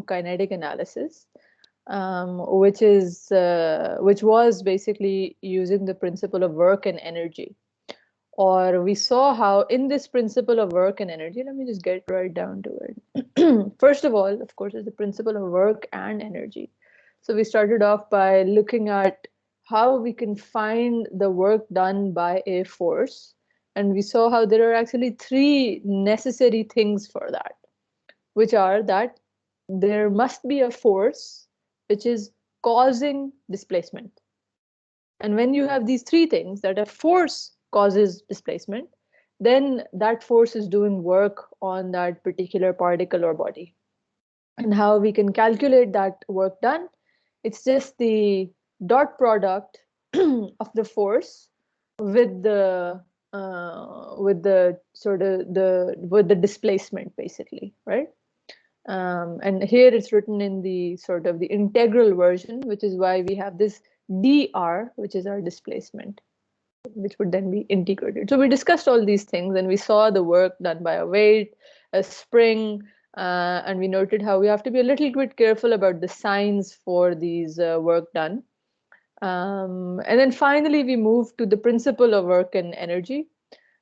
kinetic analysis, which was basically using the principle of work and energy. Or we saw how in this principle of work and energy, let me just get right down to it. First of all, of course, is the principle of work and energy. So we started off by looking at how we can find the work done by a force. And we saw how there are actually three necessary things for that, which are that there must be a force which is causing displacement. And when you have these three things, that a force causes displacement, then that force is doing work on that particular particle or body. And how we can calculate that work done, it's just the dot product of the force with the displacement, basically, right? And here it's written in the sort of the integral version, which is why we have this dr, which is our displacement, which would then be integrated. So we discussed all these things, and we saw the work done by a weight, a spring, and we noted how we have to be a little bit careful about the signs for these work done. And then finally, we moved to the principle of work and energy.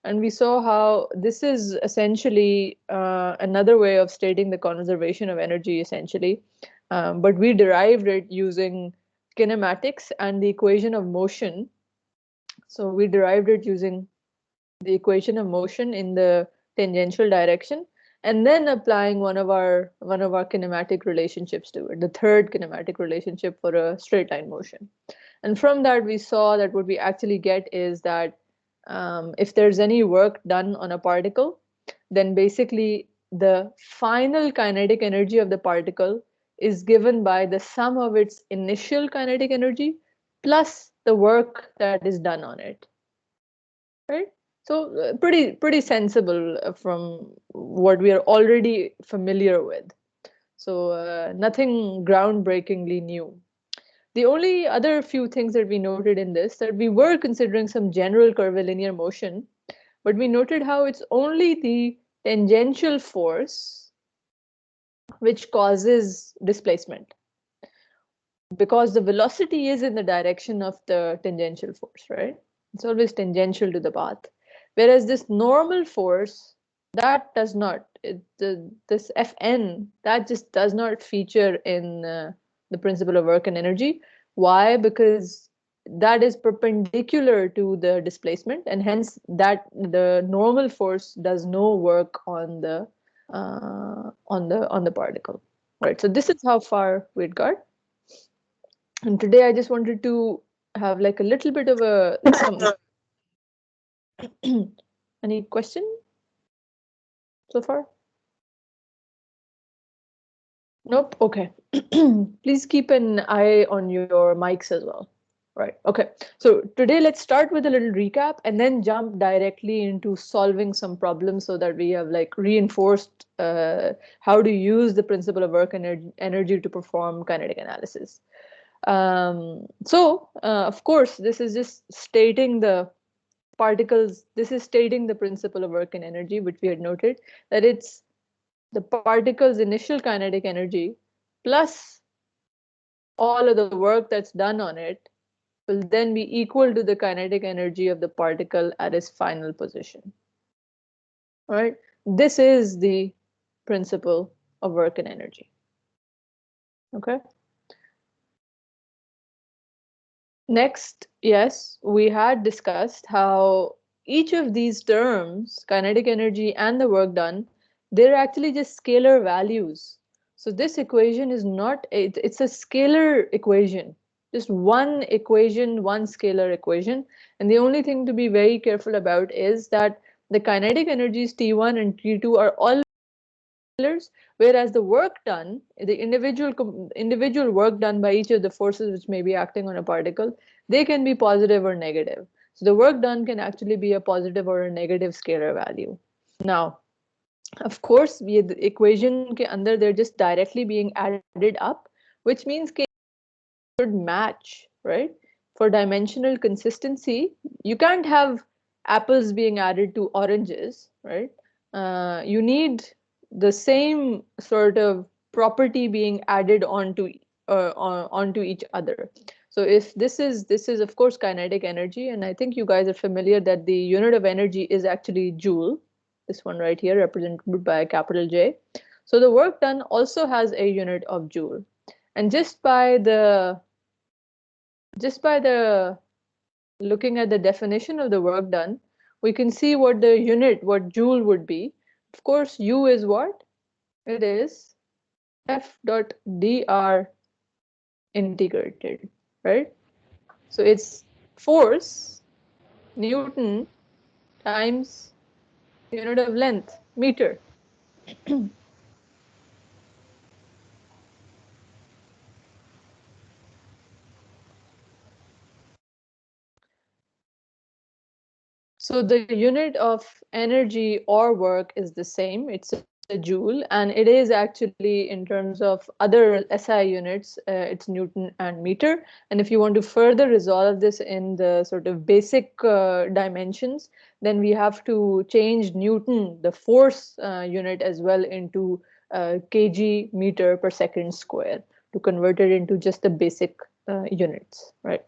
And we saw how this is essentially another way of stating the conservation of energy, essentially. But we derived it using kinematics and the equation of motion. So we derived it using the equation of motion in the tangential direction, and then applying one of our kinematic relationships to it, the third kinematic relationship for a straight line motion. And from that, we saw that what we actually get is that if there's any work done on a particle, then basically the final kinetic energy of the particle is given by the sum of its initial kinetic energy plus the work that is done on it, right? So pretty sensible from what we are already familiar with. So nothing groundbreakingly new. The only other few things that we noted in this, that we were considering some general curvilinear motion, but we noted how it's only the tangential force which causes displacement, because the velocity is in the direction of the tangential force, right? It's always tangential to the path. Whereas this normal force, that does not, this Fn, that just does not feature in the principle of work and energy. Why? Because that is perpendicular to the displacement, and hence that the normal force does no work on the particle, right? So this is how far we'd got. And today I just wanted to have like a little bit of a any question so far? Nope. Okay. Please keep an eye on your mics as well. Right. Okay. So today let's start with a little recap and then jump directly into solving some problems so that we have like reinforced how to use the principle of work and energy to perform kinetic analysis. Of course, this is just stating the particles. This is stating the principle of work and energy, which we had noted, that it's the particle's initial kinetic energy plus all of the work that's done on it will then be equal to the kinetic energy of the particle at its final position. All right, this is the principle of work and energy. Okay. Next, yes, we had discussed how each of these terms, kinetic energy and the work done, they're actually just scalar values. So this equation is not, it's a scalar equation, just one equation, one scalar equation. And the only thing to be very careful about is that the kinetic energies T1 and T2 are all scalars, whereas the work done, the individual work done by each of the forces which may be acting on a particle, they can be positive or negative. So the work done can actually be a positive or a negative scalar value. Now, of course, the equation ke andar, they're just directly being added up, which means they should match, right? For dimensional consistency, you can't have apples being added to oranges, right? You need the same sort of property being added onto each other. So if this is of course kinetic energy, and I think you guys are familiar that the unit of energy is actually joule. This one right here represented by a capital J. So the work done also has a unit of joule, and just by the looking at the definition of the work done, we can see what the unit, what joule would be. Of course, U is what? It is F dot dr integrated, right? So it's force, Newton, times unit of length, meter. So the unit of energy or work is the same. It's a joule, and it is actually in terms of other SI units, it's Newton and meter. And if you want to further resolve this in the sort of basic dimensions, then we have to change Newton, the force unit, as well into kg meter per second square to convert it into just the basic units, right?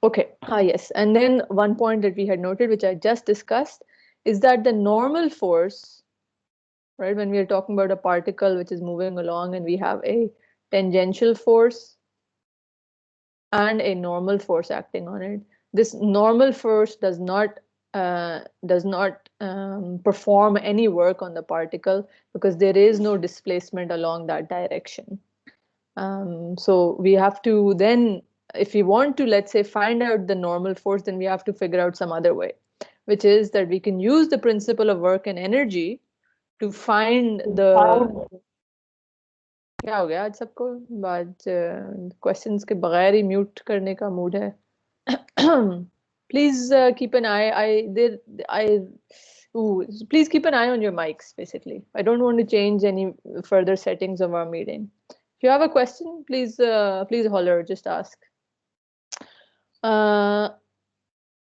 Okay, yes. And then one point that we had noted, which I just discussed, is that the normal force, right, when we are talking about a particle which is moving along and we have a tangential force and a normal force acting on it, this normal force does not perform any work on the particle because there is no displacement along that direction. So we have to then, if we want to, let's say, find out the normal force, then we have to figure out some other way, which is that we can use the principle of work and energy to find the क्या हो गया आज सबको आज questions के बगैर ही mute करने का मूड है please keep an eye please keep an eye on your mics. Basically, I don't want to change any further settings of our meeting. If you have a question, please holler, just ask.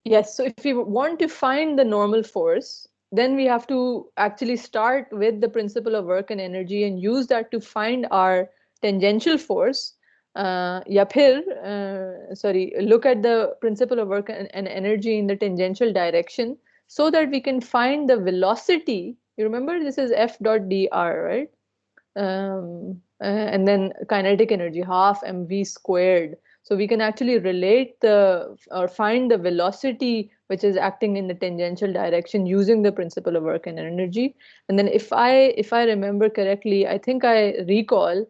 Yes, so if we want to find the normal force, then we have to actually start with the principle of work and energy and use that to find our tangential force. Look at the principle of work and energy in the tangential direction so that we can find the velocity. You remember this is F dot dr, right? And then kinetic energy, half mv squared. So we can actually relate or find the velocity which is acting in the tangential direction using the principle of work and energy. And then if I remember correctly, I think I recall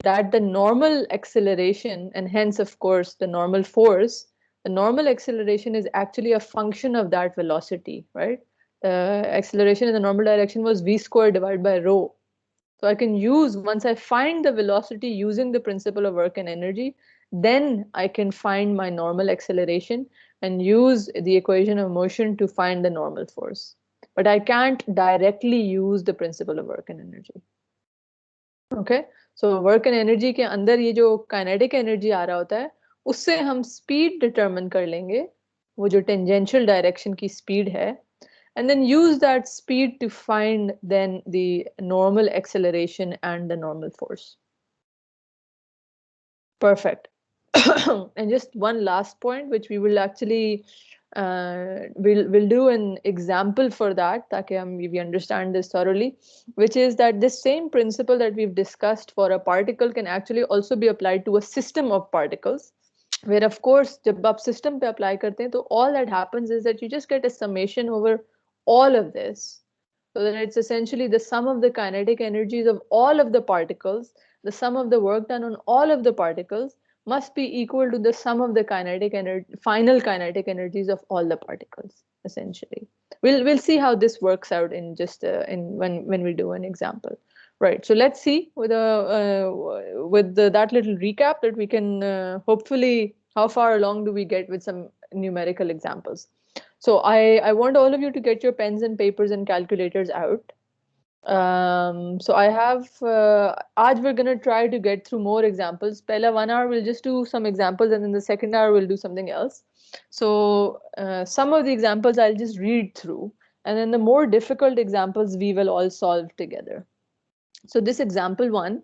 that the normal acceleration, and hence of course the normal force, the normal acceleration is actually a function of that velocity, right? Acceleration in the normal direction was v squared divided by rho. So I can use, once I find the velocity using the principle of work and energy, then I can find my normal acceleration and use the equation of motion to find the normal force. But I can't directly use the principle of work and energy. Okay, so work and energy के अंदर ये जो kinetic energy आ रहा होता है, उससे हम speed determine कर लेंगे, वो जो tangential direction की speed है, and then use that speed to find then the normal acceleration and the normal force. Perfect. And just one last point, which we will actually we'll do an example for that, ताकि we understand this thoroughly, which is that this same principle that we've discussed for a particle can actually also be applied to a system of particles, where of course जब आप system पे apply करते हैं, तो all that happens is that you just get a summation over all of this, so that it's essentially the sum of the kinetic energies of all of the particles, the sum of the work done on all of the particles must be equal to the sum of the final kinetic energies of all the particles. Essentially, we'll see how this works out in just when we do an example, right? So let's see with that little recap that we can hopefully, how far along do we get with some numerical examples. So I want all of you to get your pens and papers and calculators out. So I have, आज we're gonna try to get through more examples. Pehla 1 hour we'll just do some examples, and then the second hour we'll do something else. So some of the examples I'll just read through, and then the more difficult examples we will all solve together. So this example 1,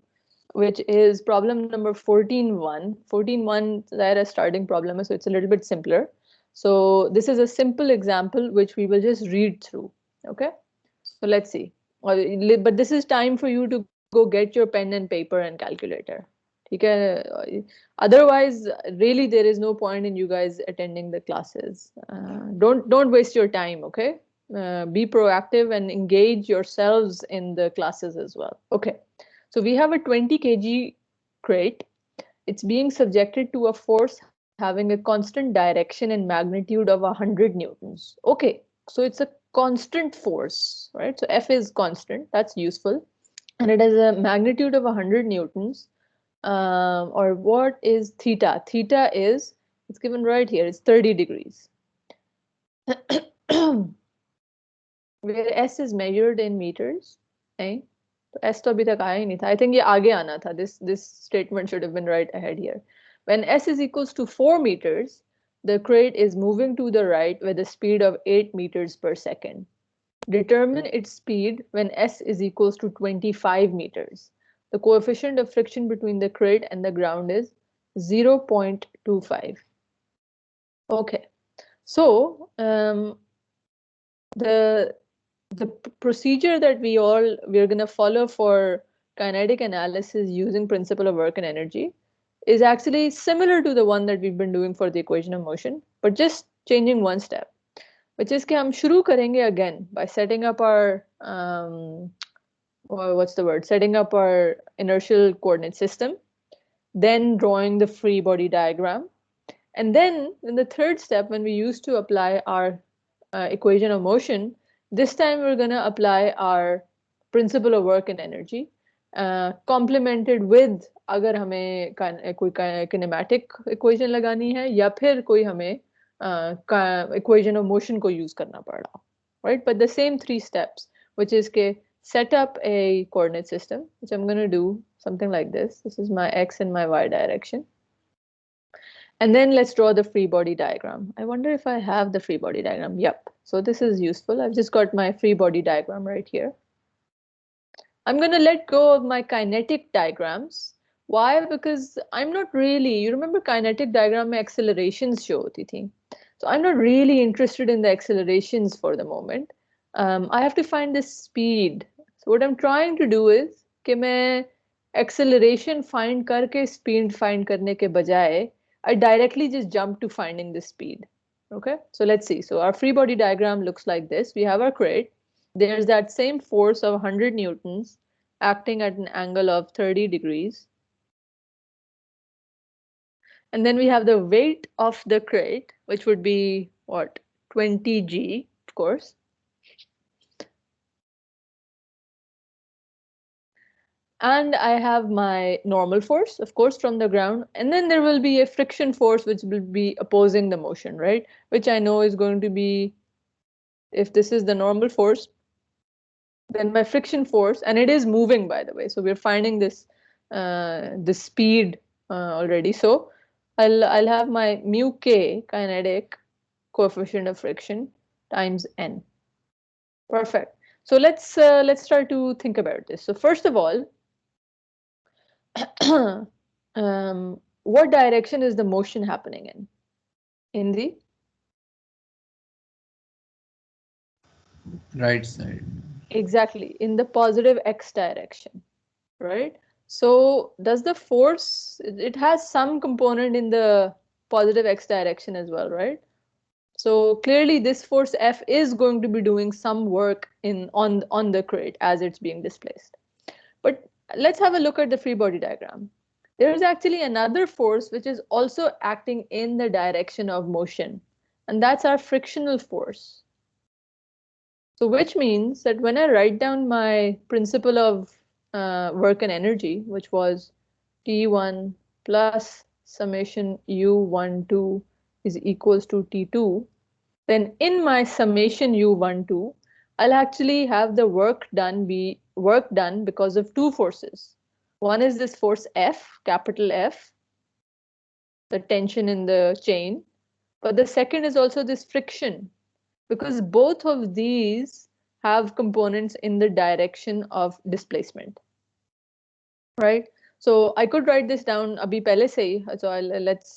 which is problem number 14.1. 14.1 that a starting problem, so it's a little bit simpler. So this is a simple example which we will just read through. Okay, so let's see. But this is time for you to go get your pen and paper and calculator. Okay? Otherwise, really, there is no point in you guys attending the classes. Don't waste your time. Okay, be proactive and engage yourselves in the classes as well. Okay. So we have a 20 kg crate. It's being subjected to a force having a constant direction and magnitude of 100 newtons. Okay, so it's a constant force, right? So F is constant, that's useful. And it has a magnitude of 100 newtons. Or what is theta? Theta is, it's given right here, it's 30 degrees. Where S is measured in meters. Okay? तो S तो अभी तक आया ही नहीं था. I think ये आगे आना था. This statement should have been right ahead here. When S is equals to 4 meters, the crate is moving to the right with a speed of 8 meters per second. Determine its speed when S is equals to 25 meters. The coefficient of friction between the crate and the ground is 0.25. Okay, so the procedure that we're going to follow for kinetic analysis using principle of work and energy is actually similar to the one that we've been doing for the equation of motion, but just changing one step, which is कि हम शुरू करेंगे again by setting up our setting up our inertial coordinate system, then drawing the free body diagram, and then in the third step, when we used to apply our equation of motion, this time we're going to apply our principle of work and energy, complemented with अगर हमें कोई kinematic equation लगानी है या फिर कोई हमें equation of motion को use करना पड़ा, right? But the same 3 steps, which is के set up a coordinate system, which I'm going to do something like this. This is my X and my Y direction. And then let's draw the free body diagram. I wonder if I have the free body diagram. Yep. So this is useful. I've just got my free body diagram right here. I'm going to let go of my kinetic diagrams. Why? Because I'm not really, you remember kinetic diagram mein accelerations show hoti thi. So I'm not really interested in the accelerations for the moment. I have to find the speed. So what I'm trying to do is कि मैं acceleration find करके speed find करने के बजाय I directly just jump to finding the speed. Okay, so let's see. So our free body diagram looks like this. We have our crate. There's that same force of 100 newtons acting at an angle of 30 degrees. And then we have the weight of the crate, which would be what? 20 g, of course. And I have my normal force, of course, from the ground. And then there will be a friction force, which will be opposing the motion, right? Which I know is going to be, if this is the normal force, then my friction force, and it is moving, by the way. So we're finding this this speed already. So I'll have my mu k kinetic coefficient of friction times n. Perfect. So let's start to think about this. So first of all, what direction is the motion happening in? In the right side. Exactly, in the positive x direction, right? So does the force, it has some component in the positive x direction as well, right? So clearly this force F is going to be doing some work on the crate as it's being displaced. But let's have a look at the free body diagram. There is actually another force which is also acting in the direction of motion, and that's our frictional force. So which means that when I write down my principle of work and energy, which was T1 plus summation U12 is equals to T2, then in my summation U12, I'll actually have the work done because of 2 forces. One is this force F, capital F, the tension in the chain, but the second is also this friction, because both of these have components in the direction of displacement, right? So I could write this down abhi pehle se hi. So let's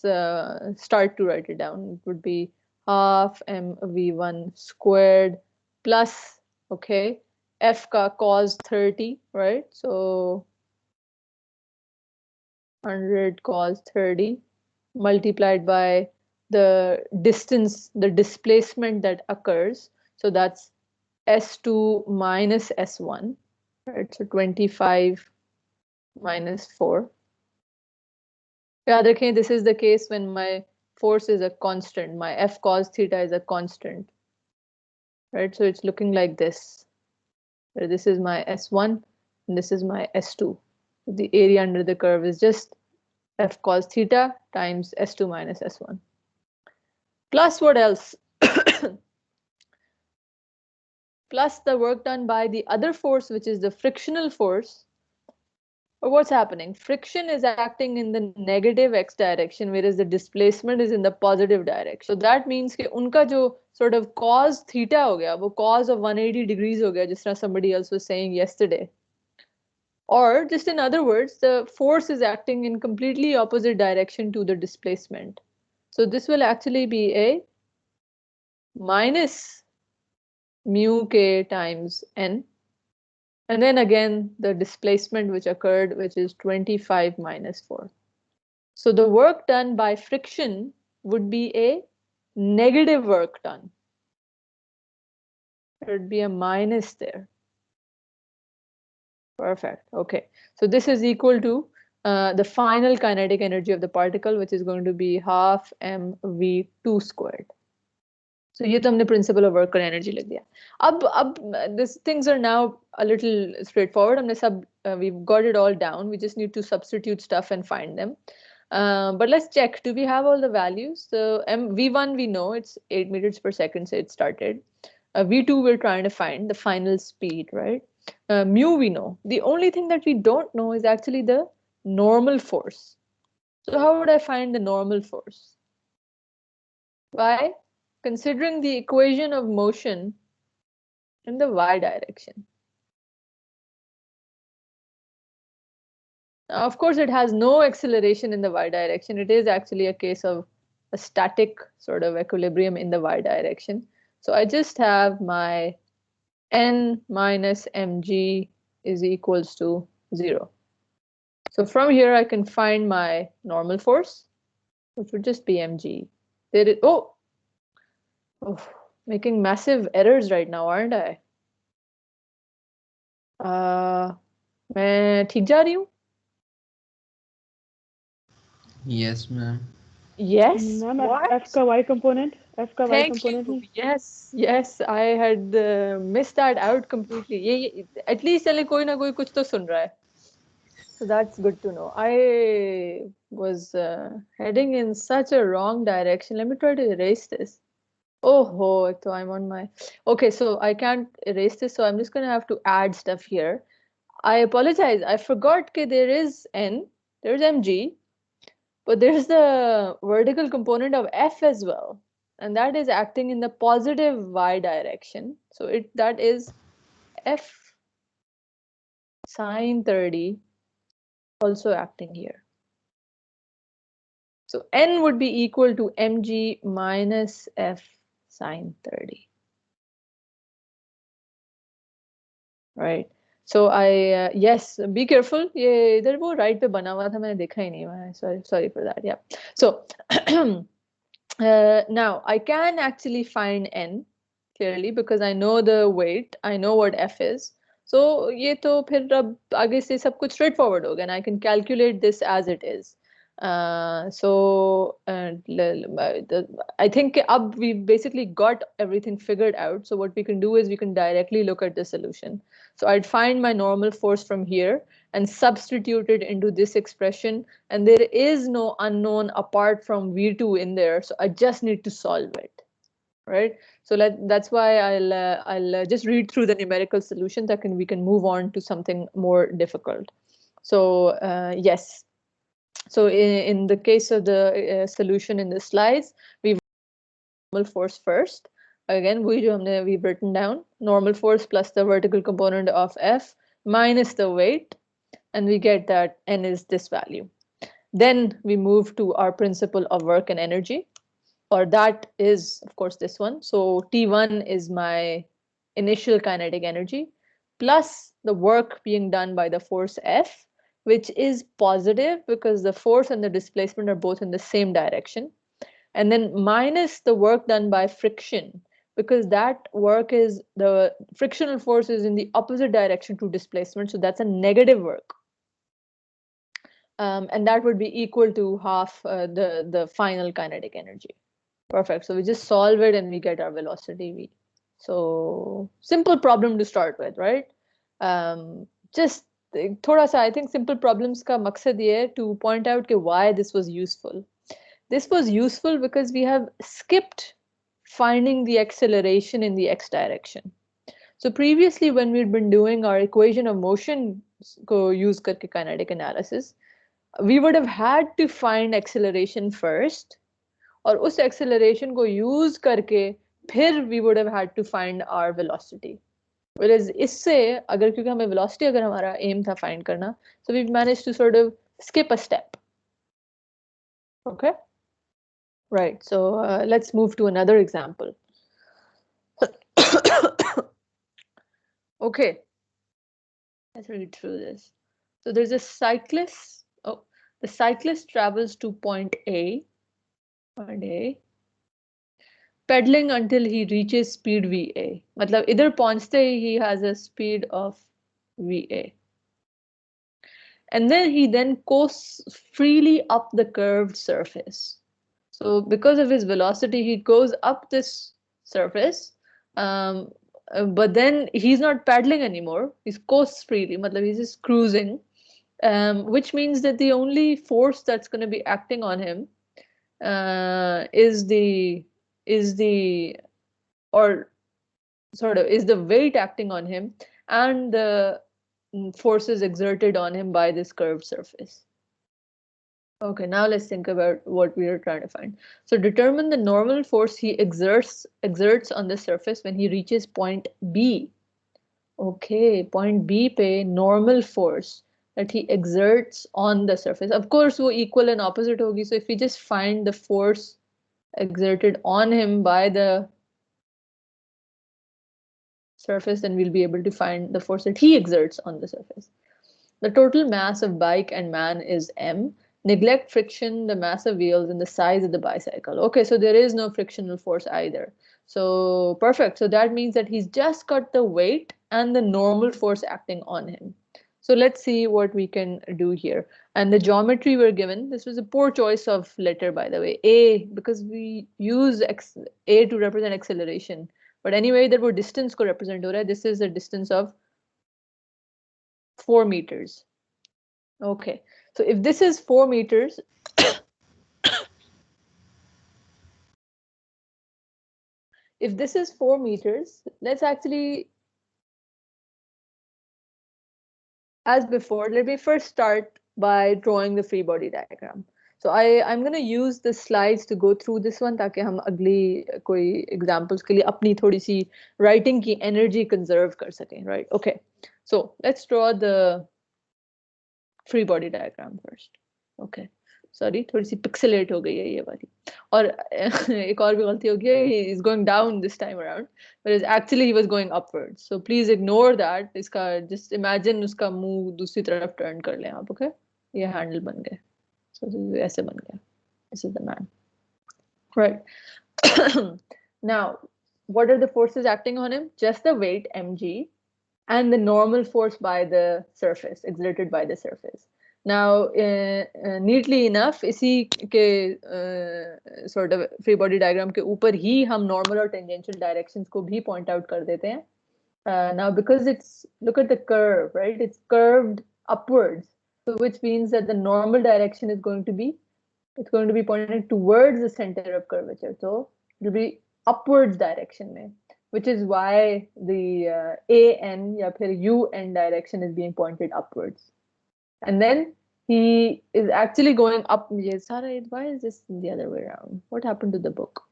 start to write it down. It would be half mv1 squared plus, okay, f ka cos 30, right? So 100 cos 30 multiplied by the distance, the displacement that occurs. So that's S2 minus S1, right? So 25 minus 4. Yeah, okay, this is the case when my force is a constant. My F cos theta is a constant, right? So it's looking like this. This is my S1 and this is my S2. The area under the curve is just F cos theta times S2 minus S1. Plus what else? Plus the work done by the other force, which is the frictional force. But what's happening? Friction is acting in the negative x direction, whereas the displacement is in the positive direction. So that means कि उनका जो sort of cos theta हो गया, वो cos of 180 degrees हो गया, just as somebody else was saying yesterday. Or just in other words, the force is acting in completely opposite direction to the displacement. So this will actually be a minus mu k times n. And then again, the displacement which occurred, which is 25 minus 4. So the work done by friction would be a negative work done. There would be a minus there. Perfect. Okay. So this is equal to the final kinetic energy of the particle, which is going to be half mv2 squared. So ये तो हमने principle of work और energy लिख दिया. अब these things are now a little straightforward. We've got it all down. We just need to substitute stuff and find them. But let's check. Do we have all the values? So v1 we know it's 8 meters per second, so it started. V2 we're trying to find the final speed, right? Mu we know. The only thing that we don't know is actually the normal force. So how would I find the normal force? By considering the equation of motion in the y direction. Now, of course, it has no acceleration in the y direction. It is actually a case of a static sort of equilibrium in the y direction. So I just have my n minus mg is equals to 0. So from here, I can find my normal force, which would just be mg. Oh, making massive errors right now, aren't I? मैं ठीक जा रही हूँ? Yes, ma'am. Yes. Ma'am, What? F का y component. F का y Thank component you. नहीं? Yes. I had missed that out completely. ये at least चले कोई ना कोई कुछ तो सुन रहा है. So that's good to know. I was heading in such a wrong direction. Let me try to erase this. Oh, so I'm on my. Okay, so I can't erase this, so I'm just gonna have to add stuff here. I apologize. I forgot that there is n, there's mg, but there's the vertical component of f as well, and that is acting in the positive y direction. So that is f sine 30 also acting here. So n would be equal to mg minus f sine 30. Right. So yes, be careful. ये इधर वो right पे बना हुआ था, मैंने देखा ही नहीं. Sorry for that. Yeah. So now I can actually find n clearly because I know the weight, I know what f is. So ये तो फिर अब आगे से सब कुछ straightforward होगा, and I can calculate this as it is. I think अब we've basically got everything figured out. So what we can do is we can directly look at the solution. So I'd find my normal force from here and substitute it into this expression. And there is no unknown apart from V2 in there. So I just need to solve it, right? So that's why I'll just read through the numerical solution that we can move on to something more difficult. So yes. So in the case of the solution in the slides, we've normal force first. Again, we've written down normal force plus the vertical component of F minus the weight. and we get that n is this value. Then we move to our principle of work and energy, or that is, of course, this one. So T1 is my initial kinetic energy plus the work being done by the force F, which is positive because the force and the displacement are both in the same direction. And then minus the work done by friction, because that work is, the frictional force is in the opposite direction to displacement. So that's a negative work. And that would be equal to half the final kinetic energy. Perfect. So we just solve it and we get our velocity v. So simple problem to start with, right? Just thoda sa, I think simple problems ka maqsad ye hai to point out ke why this was useful. This was useful because we have skipped finding the acceleration in the x direction. So previously when we'd been doing our equation of motion ko use karke kinetic analysis, we would have had to find acceleration first, और उस acceleration को use करके फिर we would have had to find our velocity. Whereas इससे अगर, क्योंकि हमें velocity अगर हमारा aim था find करना, so we've managed to sort of skip a step. Okay, right. So let's move to another example. Okay, let's read through this. So there's a cyclist. Oh, the cyclist travels to point A, pedaling until he reaches speed VA. मतलब इधर पहुंचते ही he has a speed of VA. And then he then coasts freely up the curved surface. So because of his velocity, he goes up this surface, but then he's not paddling anymore. He's coasts freely, मतलब he's just cruising, which means that the only force that's going to be acting on him is the weight acting on him and the forces exerted on him by this curved surface. Okay, now let's think about what we are trying to find. So determine the normal force he exerts on the surface when he reaches point B. Okay, point B pe normal force that he exerts on the surface. Of course, wo equal and opposite hogi. So if we just find the force exerted on him by the surface, then we'll be able to find the force that he exerts on the surface. The total mass of bike and man is m. Neglect friction, the mass of wheels, and the size of the bicycle. Okay, so there is no frictional force either. So perfect. So that means that he's just got the weight and the normal force acting on him. So let's see what we can do here. And the geometry we're given, this was a poor choice of letter, by the way, A, because we use A to represent acceleration. But anyway, that would distance ko represent ho raha hai. This is a distance of 4 meters. Okay, so if this is 4 meters, if this is 4 meters, let's actually, as before, let me first start by drawing the free body diagram. So I'm going to use the slides to go through this one ताकि हम अगली कोई examples के लिए अपनी थोड़ी सी writing की energy conserve कर सकें, right? Okay, so let's draw the free body diagram first. Okay, sorry, थोड़ी सी pixelate हो गई है ये वाली, और एक और भी गलती हो गई है, he is going down this time around, whereas actually he was going upwards. So please ignore that. इसका just imagine उसका मुंह दूसरी तरफ turn कर लें आप. Okay, ये handle बन गए. So ऐसे बन गया. This is the man. Right. Now, what are the forces acting on him? Just the weight mg and the normal force by the surface, exerted by the surface. Now, neatly enough, इसी के sort of free body diagram के ऊपर ही हम normal और tangential directions को भी point out कर देते हैं. Now, because it's, look at the curve, right? It's curved upwards, so which means that the normal direction is going to be, it's going to be pointed towards the center of curvature. So it will be upwards direction में, which is why the AN या फिर UN direction is being pointed upwards. And then he is actually going up. Why is this the other way around? What happened to the book?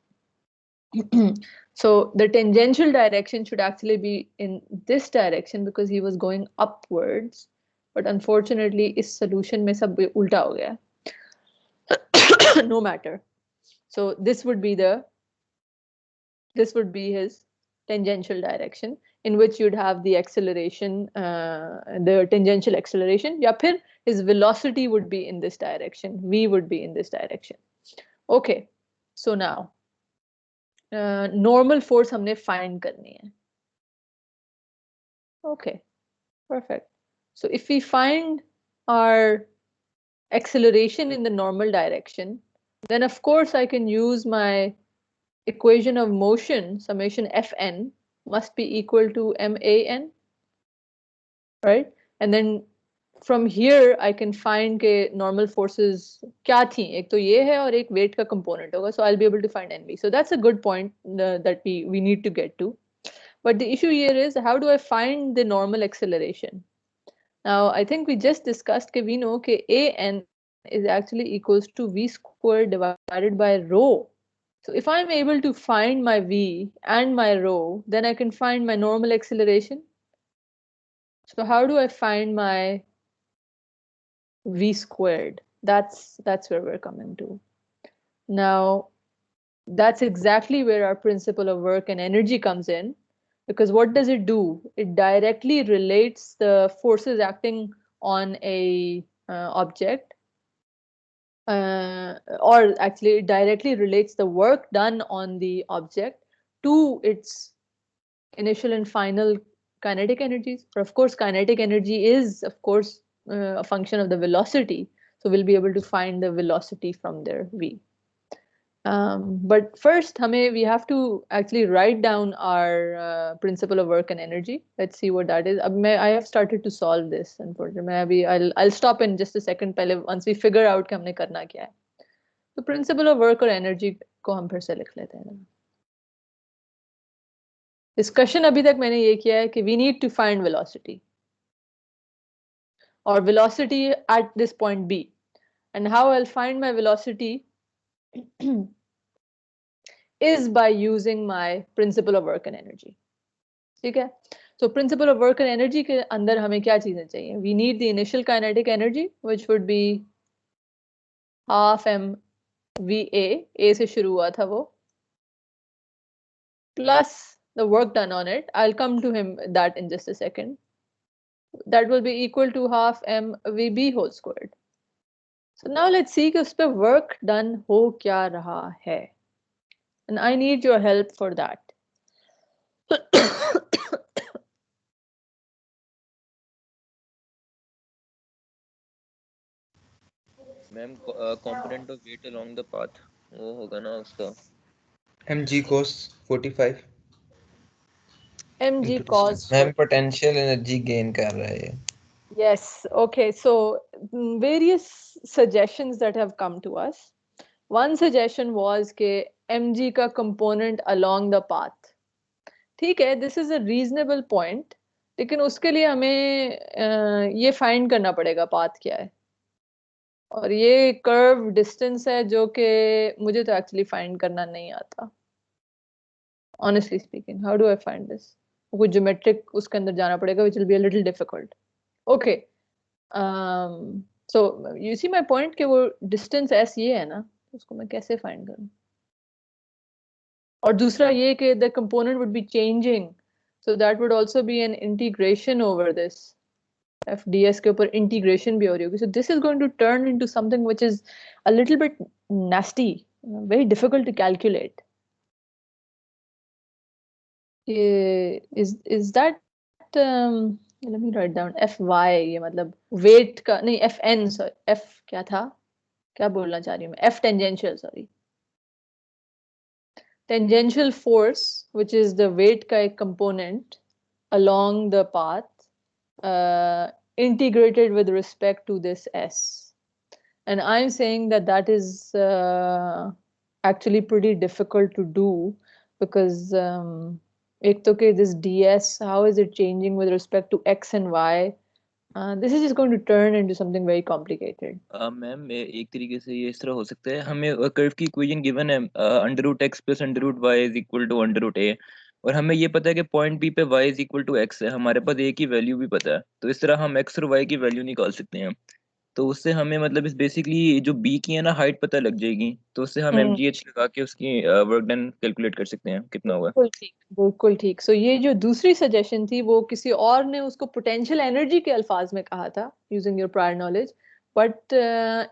So the tangential direction should actually be in this direction because he was going upwards. but unfortunately इस solution में सब उल्टा हो गया. No matter. So this would be his tangential direction, in which you'd have the acceleration, the tangential acceleration. या फिर his velocity would be in this direction. V would be in this direction. Okay. So now, normal force हमने find करनी है. Okay. Perfect. So if we find our acceleration in the normal direction, then of course I can use my equation of motion, summation Fn must be equal to MAN, right? And then from here I can find के normal forces क्या थी, एक तो ये है और एक weight का component होगा, so I'll be able to find NV. So that's a good point that we need to get to. But the issue here is, how do I find the normal acceleration? Now, I think we just discussed that we know that AN is actually equals to V squared divided by rho. So if I'm able to find my V and my rho, then I can find my normal acceleration. So how do I find my V squared? That's where we're coming to. Now, that's exactly where our principle of work and energy comes in. Because what does it do? It directly relates the forces acting on a object, or actually it directly relates the work done on the object to its initial and final kinetic energies. Or of course, kinetic energy is, of course, a function of the velocity. So we'll be able to find the velocity from there, V. But first, we have to actually write down our principle of work and energy. Let's see what that is. I have started to solve this. Unfortunately, I'll stop in just a second. Once we figure out कि हमने करना क्या है. The principle of work और energy को हम फिर से लिख लेते हैं. Discussion अभी तक मैंने ये किया है कि we need to find velocity, or velocity at this point B, and how I'll find my velocity is by using my principle of work and energy. ठीक है? So principle of work and energy के अंदर हमें क्या चीजें चाहिए? We need the initial kinetic energy, which would be half mVA, A से शुरू हुआ था वो, plus the work done on it. I'll come to that in just a second. That will be equal to half mVB whole squared. So now let's see कि उस पे work done हो क्या रहा है. And I need your help for that. Ma'am component of weight along the path वो होगा ना उसका mg cos 45 mg cos ma'am potential energy gain कर रहा है ये. Yes. Okay. So various suggestions that have come to us. One suggestion was कि mg का component along the path. ठीक है, this is a reasonable point. लेकिन उसके लिए हमें ये find करना पड़ेगा path क्या है. और ये curve distance है जो कि मुझे तो actually find करना नहीं आता. Honestly speaking, how do I find this? कुछ geometric उसके अंदर जाना पड़ेगा, which will be a little difficult. Okay. So you see my point कि वो distance s ये है ना, उसको मैं कैसे find करूँ? और दूसरा ये कि the component would be changing, so that would also be an integration over this. F ds के ऊपर integration भी हो रही होगी. So this is going to turn into something which is a little bit nasty, very difficult to calculate. Is that let me write down fy, ये मतलब weight का नहीं, fn, sorry, f क्या था, क्या बोलना चाह रही हूँ मैं, f tangential, sorry, tangential force, which is the weight का एक component along the path, integrated with respect to this s, and I'm saying that is actually pretty difficult to do, because एक तो कि this ds, how is it changing with respect to x and y? This is just going to turn into something very complicated. Ma'am एक तरीके से ये इस तरह हो सकता है, हमें कर्व की इक्वेशन गिवन है under root x plus under root y is equal to under root a, और हमें ये पता है कि पॉइंट बी पे y is equal to x है, हमारे पास a की वैल्यू भी पता है, तो इस तरह हम x और y की वैल्यू निकाल सकते हैं। तो उससे हमें मतलब इस बेसिकली जो b की है ना हाइट पता लग जाएगी, तो उससे हम mgh लगा के उसकी वर्क डन कैलकुलेट कर सकते हैं कितना हुआ। बिल्कुल ठीक, बिल्कुल ठीक। सो ये जो दूसरी सजेशन थी वो किसी और ने उसको पोटेंशियल एनर्जी के अल्फाज में कहा था, using your prior knowledge, but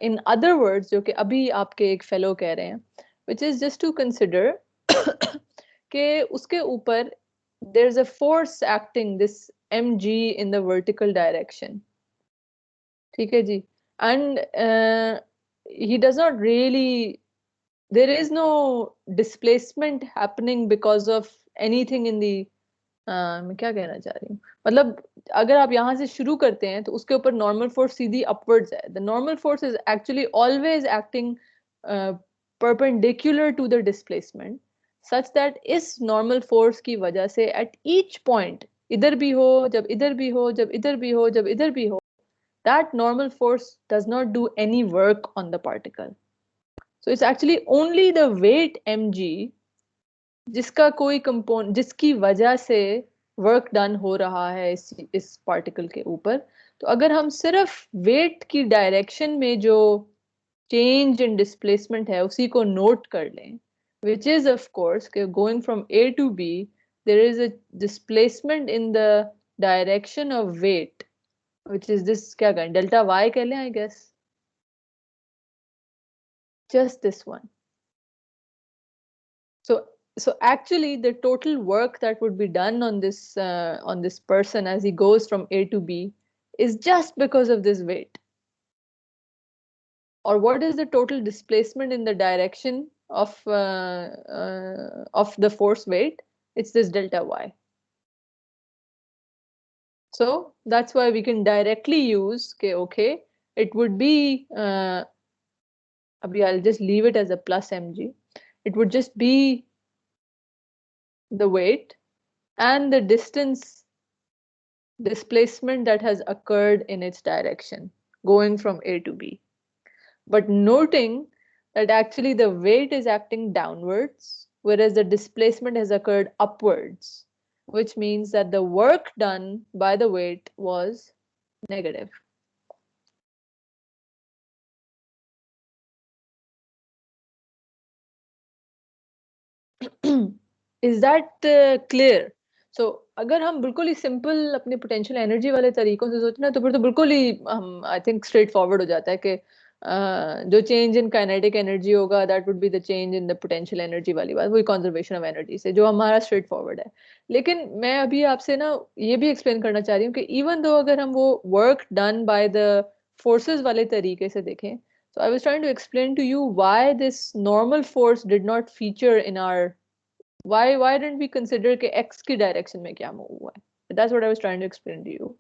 in other words जो कि अभी आपके एक फेलो कह रहे हैं, which is just to consider कि उसके ऊपर there is a force acting this mg in the vertical direction, ठीक है जी, and he does not really, there is no displacement happening because of anything in the मैं क्या कहना चाह रही हूँ, मतलब अगर आप यहाँ से शुरू करते हैं तो उसके ऊपर नॉर्मल फोर्स सीधी अपवर्ड्स है। The normal force is actually always acting perpendicular to the displacement, such that इस नॉर्मल फोर्स की वजह से एट ईच पॉइंट, इधर भी हो जब इधर भी हो जब इधर भी हो जब इधर भी हो, that normal force does not do any work on the particle. So it's actually only the weight mg जिसका कोई कंपोनेंट, जिसकी वजह से वर्क डन हो रहा है इस पार्टिकल के ऊपर। तो अगर हम सिर्फ वेट की डायरेक्शन में जो चेंज इन डिस्प्लेसमेंट है उसी को नोट कर लें, which is of course going from A to B, there is a displacement in the direction of weight, which is this, क्या कहें, डेल्टा वाई कह लें I guess, just this one. So actually the total work that would be done on this person as he goes from A to B is just because of this weight. Or what is the total displacement in the direction of the force weight? It's this delta y. So that's why we can directly use okay, it would be I'll just leave it as a plus mg. It would just be the weight and the distance displacement that has occurred in its direction going from A to B. But noting that actually the weight is acting downwards, whereas the displacement has occurred upwards, which means that the work done by the weight was negative. Is that clear? So अगर हम बिल्कुल ही simple अपने potential energy वाले तरीकों से सोचना तो फिर तो बिल्कुल ही हम आई थिंक स्ट्रेट फॉरवर्ड हो जाता है कि जो चेंज इन काइनेटिक एनर्जी होगा that would be the change in the potential energy वाली बात, वही कंजर्वेशन ऑफ एनर्जी से जो हमारा स्ट्रेट फॉरवर्ड है। लेकिन मैं अभी आपसे ना ये भी एक्सप्लेन करना चाह रही हूँ कि इवन दो अगर हम वो work done by the forces वाले तरीके से देखें, so I was trying to explain to you why this normal force did not feature in our, why didn't we consider कि x की direction में क्या move हुआ है? That's what I was trying to explain to you.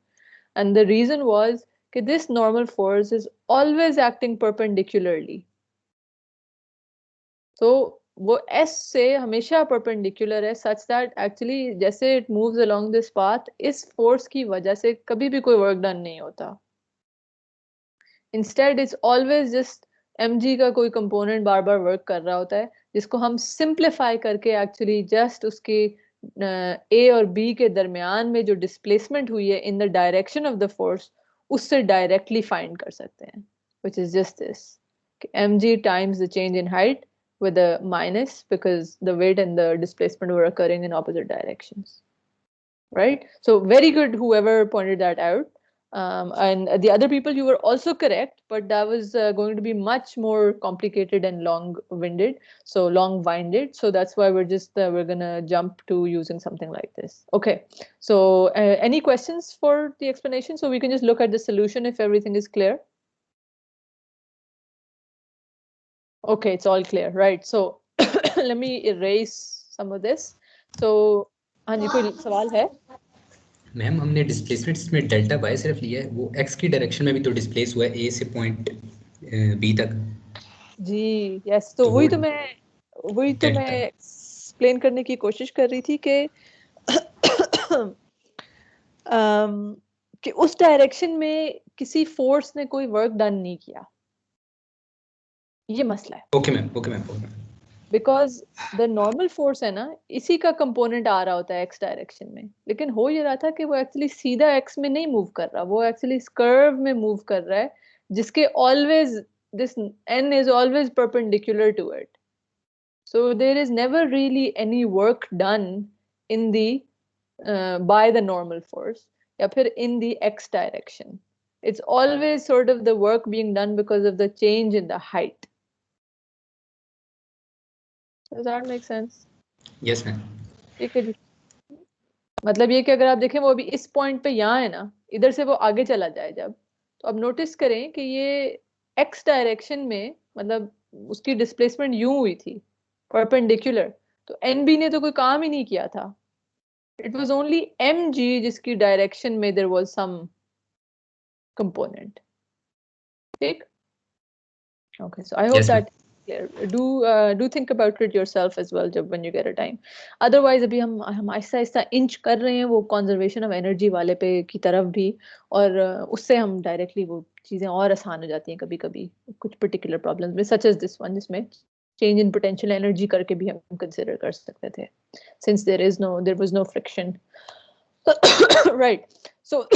And the reason was कि this normal force is always acting perpendicularly. So वो s से हमेशा perpendicular है, such that actually जैसे it moves along this path, इस force की वजह से कभी भी कोई work done नहीं होता. Instead it's always just mg का कोई component बार बार work कर रहा होता है, जिसको हम simplify करके actually just उसके A और B के दरमियान में जो displacement हुई है in the direction of the force, उससे directly find कर सकते हैं, which is just this mg times the change in height with a minus because the weight and the displacement were occurring in opposite directions, right? So very good whoever pointed that out. And the other people, you were also correct, but that was going to be much more complicated and long-winded, so long-winded. So that's why we're just we're gonna jump to using something like this. Okay. So any questions for the explanation? So we can just look at the solution if everything is clear. Okay, it's all clear, right? So let me erase some of this. So हाँ जी, कोई सवाल है? Ma'am हमने displacement इसमें delta Y सिर्फ लिया है, वो एक्स की डायरेक्शन में भी तो डिस्प्लेस हुआ है ए से पॉइंट बी तक जी यस, तो वही तो मैं एक्सप्लेन करने की कोशिश कर रही थी कि कि उस डायरेक्शन में किसी फोर्स ने कोई वर्क डन नहीं किया, ये मसला है। Okay ma'am because the normal force है ना, इसी का कंपोनेंट आ रहा होता है एक्स डायरेक्शन में, लेकिन हो ये रहा था कि वो एक्चुअली सीधा एक्स में नहीं मूव कर रहा, वो एक्चुअली इस कर्व में मूव कर रहा है, जिसके always this n is always perpendicular to it. So there is never really any work done in the by the normal force या फिर in the x direction. It's always sort of the work being done because of the change in the height. Does that make sense? Yes ma'am. ठीक है जी। मतलब ये कि अगर आप देखें वो अभी इस पॉइंट पे यहाँ है ना, इधर से वो आगे चला जाए जब, तो अब नोटिस करें कि ये x डायरेक्शन में मतलब उसकी डिस्प्लेसमेंट यूं हुई थी परपेंडिकुलर, तो NB ने तो कोई काम ही नहीं किया था, इट वाज ओनली MG जिसकी डायरेक्शन में देयर वाज सम कंपोनेंट। ठीक, okay, so I hope Yes, ma'am. that clear. Do think about it yourself as well जब when you get a time. Otherwise अभी हम आहिस्ता आहिस्ता इंच कर रहे हैं वो कंजर्वेशन ऑफ एनर्जी वाले पे की तरफ भी, और उससे हम डायरेक्टली वो चीजें और आसान हो जाती हैं कभी कभी कुछ पर्टिकुलर प्रॉब्लम्स में, सच एज दिस वन, जिसमें चेंज इन पोटेंशियल एनर्जी करके भी हम कंसिडर कर सकते थे, since there was no friction. Right, so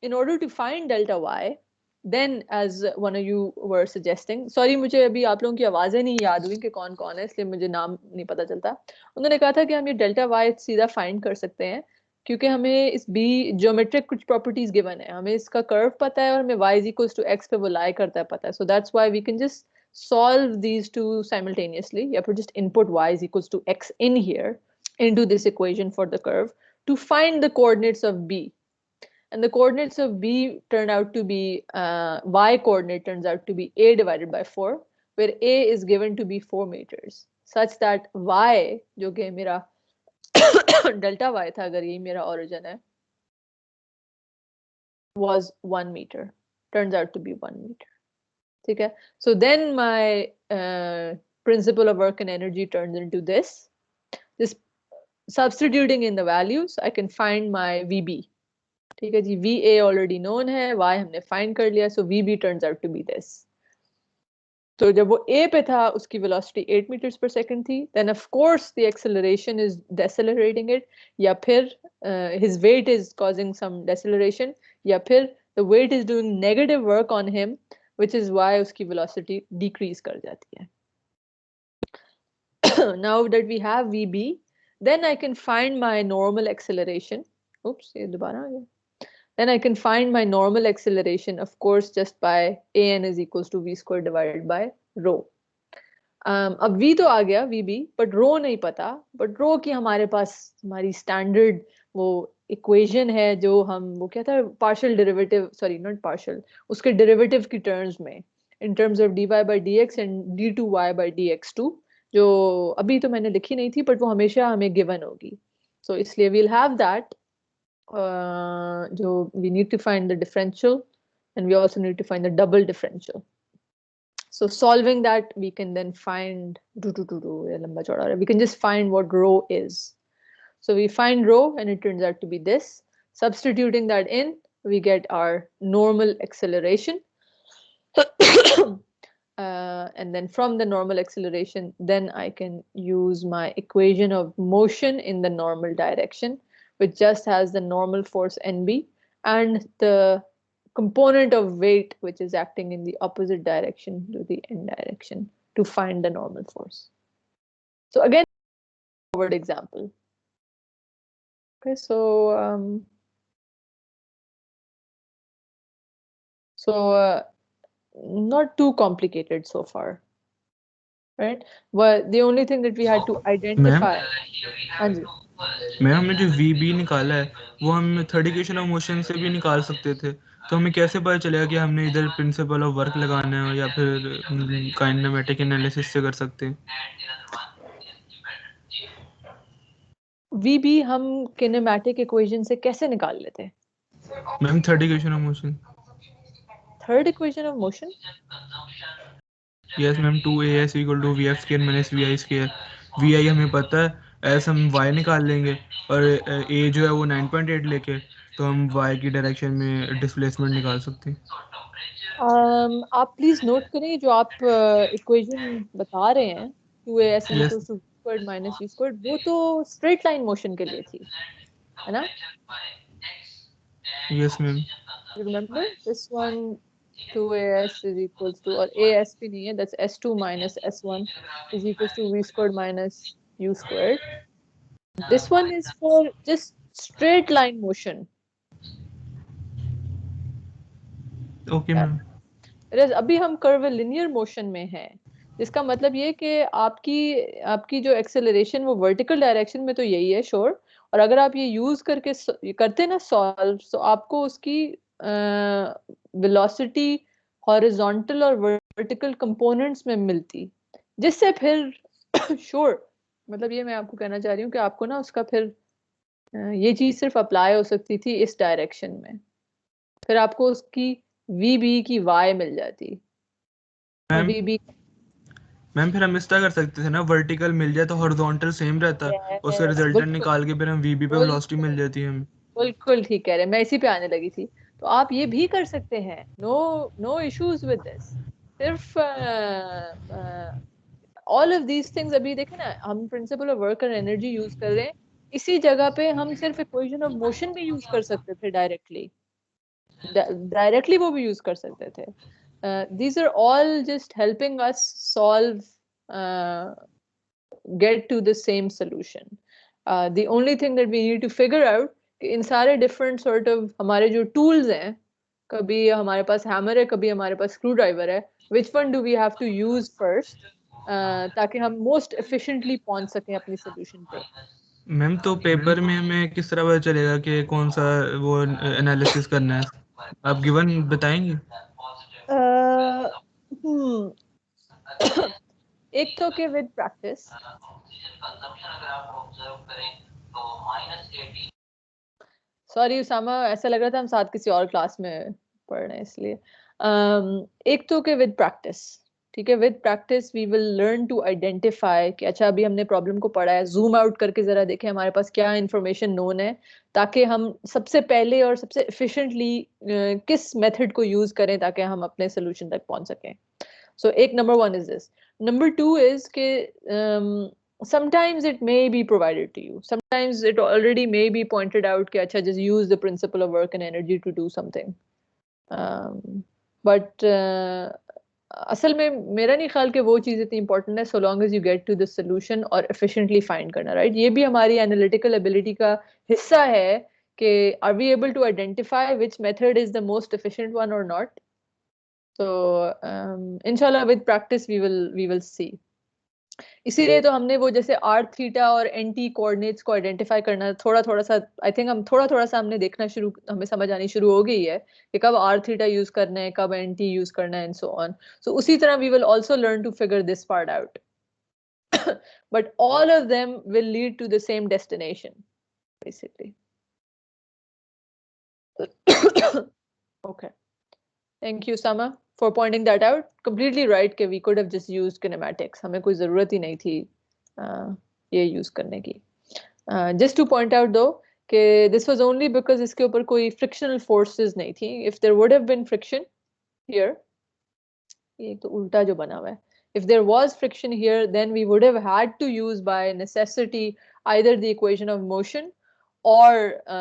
in order to find delta y, then as one of you were suggesting, sorry मुझे अभी आप लोगों की आवाजें नहीं याद हुई कि कौन कौन है, इसलिए मुझे नाम नहीं पता चलता। उन्होंने कहा था कि हम ये डेल्टा y सीधा फाइंड कर सकते हैं क्योंकि हमें इस b ज्योमेट्रिक कुछ प्रॉपर्टीज गिवन है, हमें इसका कर्व पता है और हमें y is equals to x पे वो लाई करता है पता है, so that's why we can just solve these two simultaneously, या फिर just input y is equals to x in here into this equation for the curve to find the coordinates of b. And the coordinates of b turn out to be y coordinate turns out to be a divided by 4, where a is given to be 4 meters, such that y जो कि मेरा delta y था, अगर ये मेरा origin है, was 1 meter, turns out to be 1 meter. ठीक है, so then my principle of work and energy turns into this substituting in the values I can find my VB. ठीक है जी, VA ऑलरेडी नोन है, Y हमने find कर लिया, so VB turns out to be this. तो जब वो A पे था उसकी वेलोसिटी 8 मीटर्स पर सेकंड थी, then of course the acceleration is decelerating it, या फिर his weight is causing some deceleration, या फिर the weight is doing negative work on him which is why उसकी वेलोसिटी डिक्रीज कर जाती है। Now that we have VB, then I can find my normal acceleration. oops, ये दोबारा आ गया। Then I can find my normal acceleration, of course, just by an is equals to v squared divided by rho. अब v तो आ गया vb, but rho नहीं पता, but rho की हमारे पास हमारी standard वो equation है जो हम वो क्या था partial derivative, sorry not partial, उसके derivative की terms में in terms of dy by dx and d2y by dx2, जो अभी तो मैंने लिखी नहीं थी, but वो हमेशा हमें given होगी, so इसलिए we'll have that. We need to find the differential and we also need to find the double differential. So solving that, we can then find we can just find what rho is. So we find rho and it turns out to be this. Substituting that in, we get our normal acceleration. And then from the normal acceleration, then I can use my equation of motion in the normal direction, which just has the normal force NB and the component of weight which is acting in the opposite direction to the n direction to find the normal force. So again, forward example. Okay, so not too complicated so far, right? Well, the only thing that we had to identify. हाँ जी। Ma'am हमने जो VB निकाला है वो हम third equation of motion से भी निकाल सकते थे, तो हमें कैसे पता चलेगा कि हमने इधर प्रिंसिपल ऑफ वर्क लगाना है या फिर काइनेमेटिक एनालिसिस से कर सकते हैं? VB हम किनेमैटिक इक्वेशन से कैसे निकाल लेते हैं? Ma'am third equation of motion. Third equation of motion? Yes ma'am, 2as = vf square minus vi square. vi हमें पता है, ऐसे हम y निकाल लेंगे और a जो है वो 9.8 लेके तो हम y की डायरेक्शन में डिस्प्लेसमेंट निकाल सकते हैं। आप प्लीज नोट करें जो आप इक्वेशन बता रहे हैं 2as is Yes. equals to v squared minus u squared, वो तो स्ट्रेट लाइन मोशन के लिए थी, है ना? Yes, ma'am. You remember this one, 2as is equals to, और as भी नहीं है, that's s2 minus s1 is equals to v squared minus u squared. This one is for just straight line motion. Okay, ma'am. Whereas अभी हम curvilinear motion में हैं, जिसका मतलब ये कि आपकी जो एक्सेलरेशन वो वर्टिकल डायरेक्शन में तो यही है, श्योर, और अगर आप ये यूज करके करते ना सॉल्व, तो आपको उसकी वेलोसिटी हॉरिजॉन्टल और वर्टिकल कंपोनेंट्स में मिलती, जिससे फिर श्योर मतलब ये मैं आपको कहना चाह रही हूँ कि आपको ना उसका फिर ये चीज सिर्फ अप्लाई हो सकती थी इस डायरेक्शन में, फिर आपको उसकी वीबी की वाई मिल जाती। मैम वीबी मैम फिर हम इस तरह कर सकते थे ना, वर्टिकल मिल जाए तो हॉरिजॉन्टल सेम रहता, उसका रिजल्टेंट बिल्कुल निकाल के फिर हम वीबी पे वेलोसिटी मिल जाती है हमें। बिल्कुल ठीक कह रहे हैं, मैं इसी पे आने लगी थी। तो आप ये भी कर सकते हैं, नो इश्यूज विद दिस। सिर्फ ऑल ऑफ दीज थिंग्स, अभी देखें ना, हम principal of work and energy use कर रहे हैं, इसी जगह पे हम सिर्फ इक्वेशन ऑफ मोशन भी यूज कर सकते थे डायरेक्टली वो भी यूज कर सकते थे। These are all just helping us solve, get to the same solution. The only thing that we need to figure out कि इन सारे different sort of हमारे जो tools हैं, कभी हमारे पास hammer है, कभी हमारे पास screwdriver है, which one do we have to use first, ताकि हम most efficiently पहुंच सकें अपनी solution पे। मैम तो पेपर में हमें किस तरह पता चलेगा कि कौन सा वो एनालिसिस करना है, आप गिवन बताएंगे? एक तो कि विद प्रैक्टिस, सॉरी उसामा, ऐसा लग रहा था हम साथ किसी और क्लास में पढ़ रहे हैं इसलिए। एक तो कि विद प्रैक्टिस, ठीक है, with practice we will learn to identify कि अच्छा अभी हमने प्रॉब्लम को पढ़ा है, जूम आउट करके जरा देखें हमारे पास क्या इंफॉर्मेशन नोन है, ताकि हम सबसे पहले और सबसे एफिशिएंटली किस मेथड को यूज करें ताकि हम अपने सोल्यूशन तक पहुंच सकें। So, number one is this. Number two is that sometimes it may be provided to you. Sometimes it already may be pointed out that अच्छा, just use the principle of work and energy to do something. But असल में मेरा नहीं ख्याल कि वो चीज़ इतनी important है, so long as you get to the solution और efficiently find करना, right? ये भी हमारी analytical ability का हिस्सा है कि are we able to identify which method is the most efficient one or not? So inshallah with practice we will see. इसीलिए तो हमने वो जैसे r थीटा और nt कोऑर्डिनेट्स को आइडेंटिफाई करना थोड़ा सा, आई थिंक हम थोड़ा सा हमने देखना शुरू, हमें समझ आनी शुरू हो गई है कि कब r थीटा यूज करना है, कब nt यूज करना है, एंड सो ऑन। सो उसी तरह we will also learn to figure this part out. But all of them will lead to the same destination basically. Okay, thank you Sama for pointing that out. Completely right कि we could have just used kinematics. हमें कोई ज़रूरत ही नहीं थी ये use करने की. Just to point out though कि this was only because इसके ऊपर कोई frictional forces नहीं थी. If there would have been friction here, ये तो उल्टा जो बना हुआ है. If there was friction here, then we would have had to use by necessity either the equation of motion or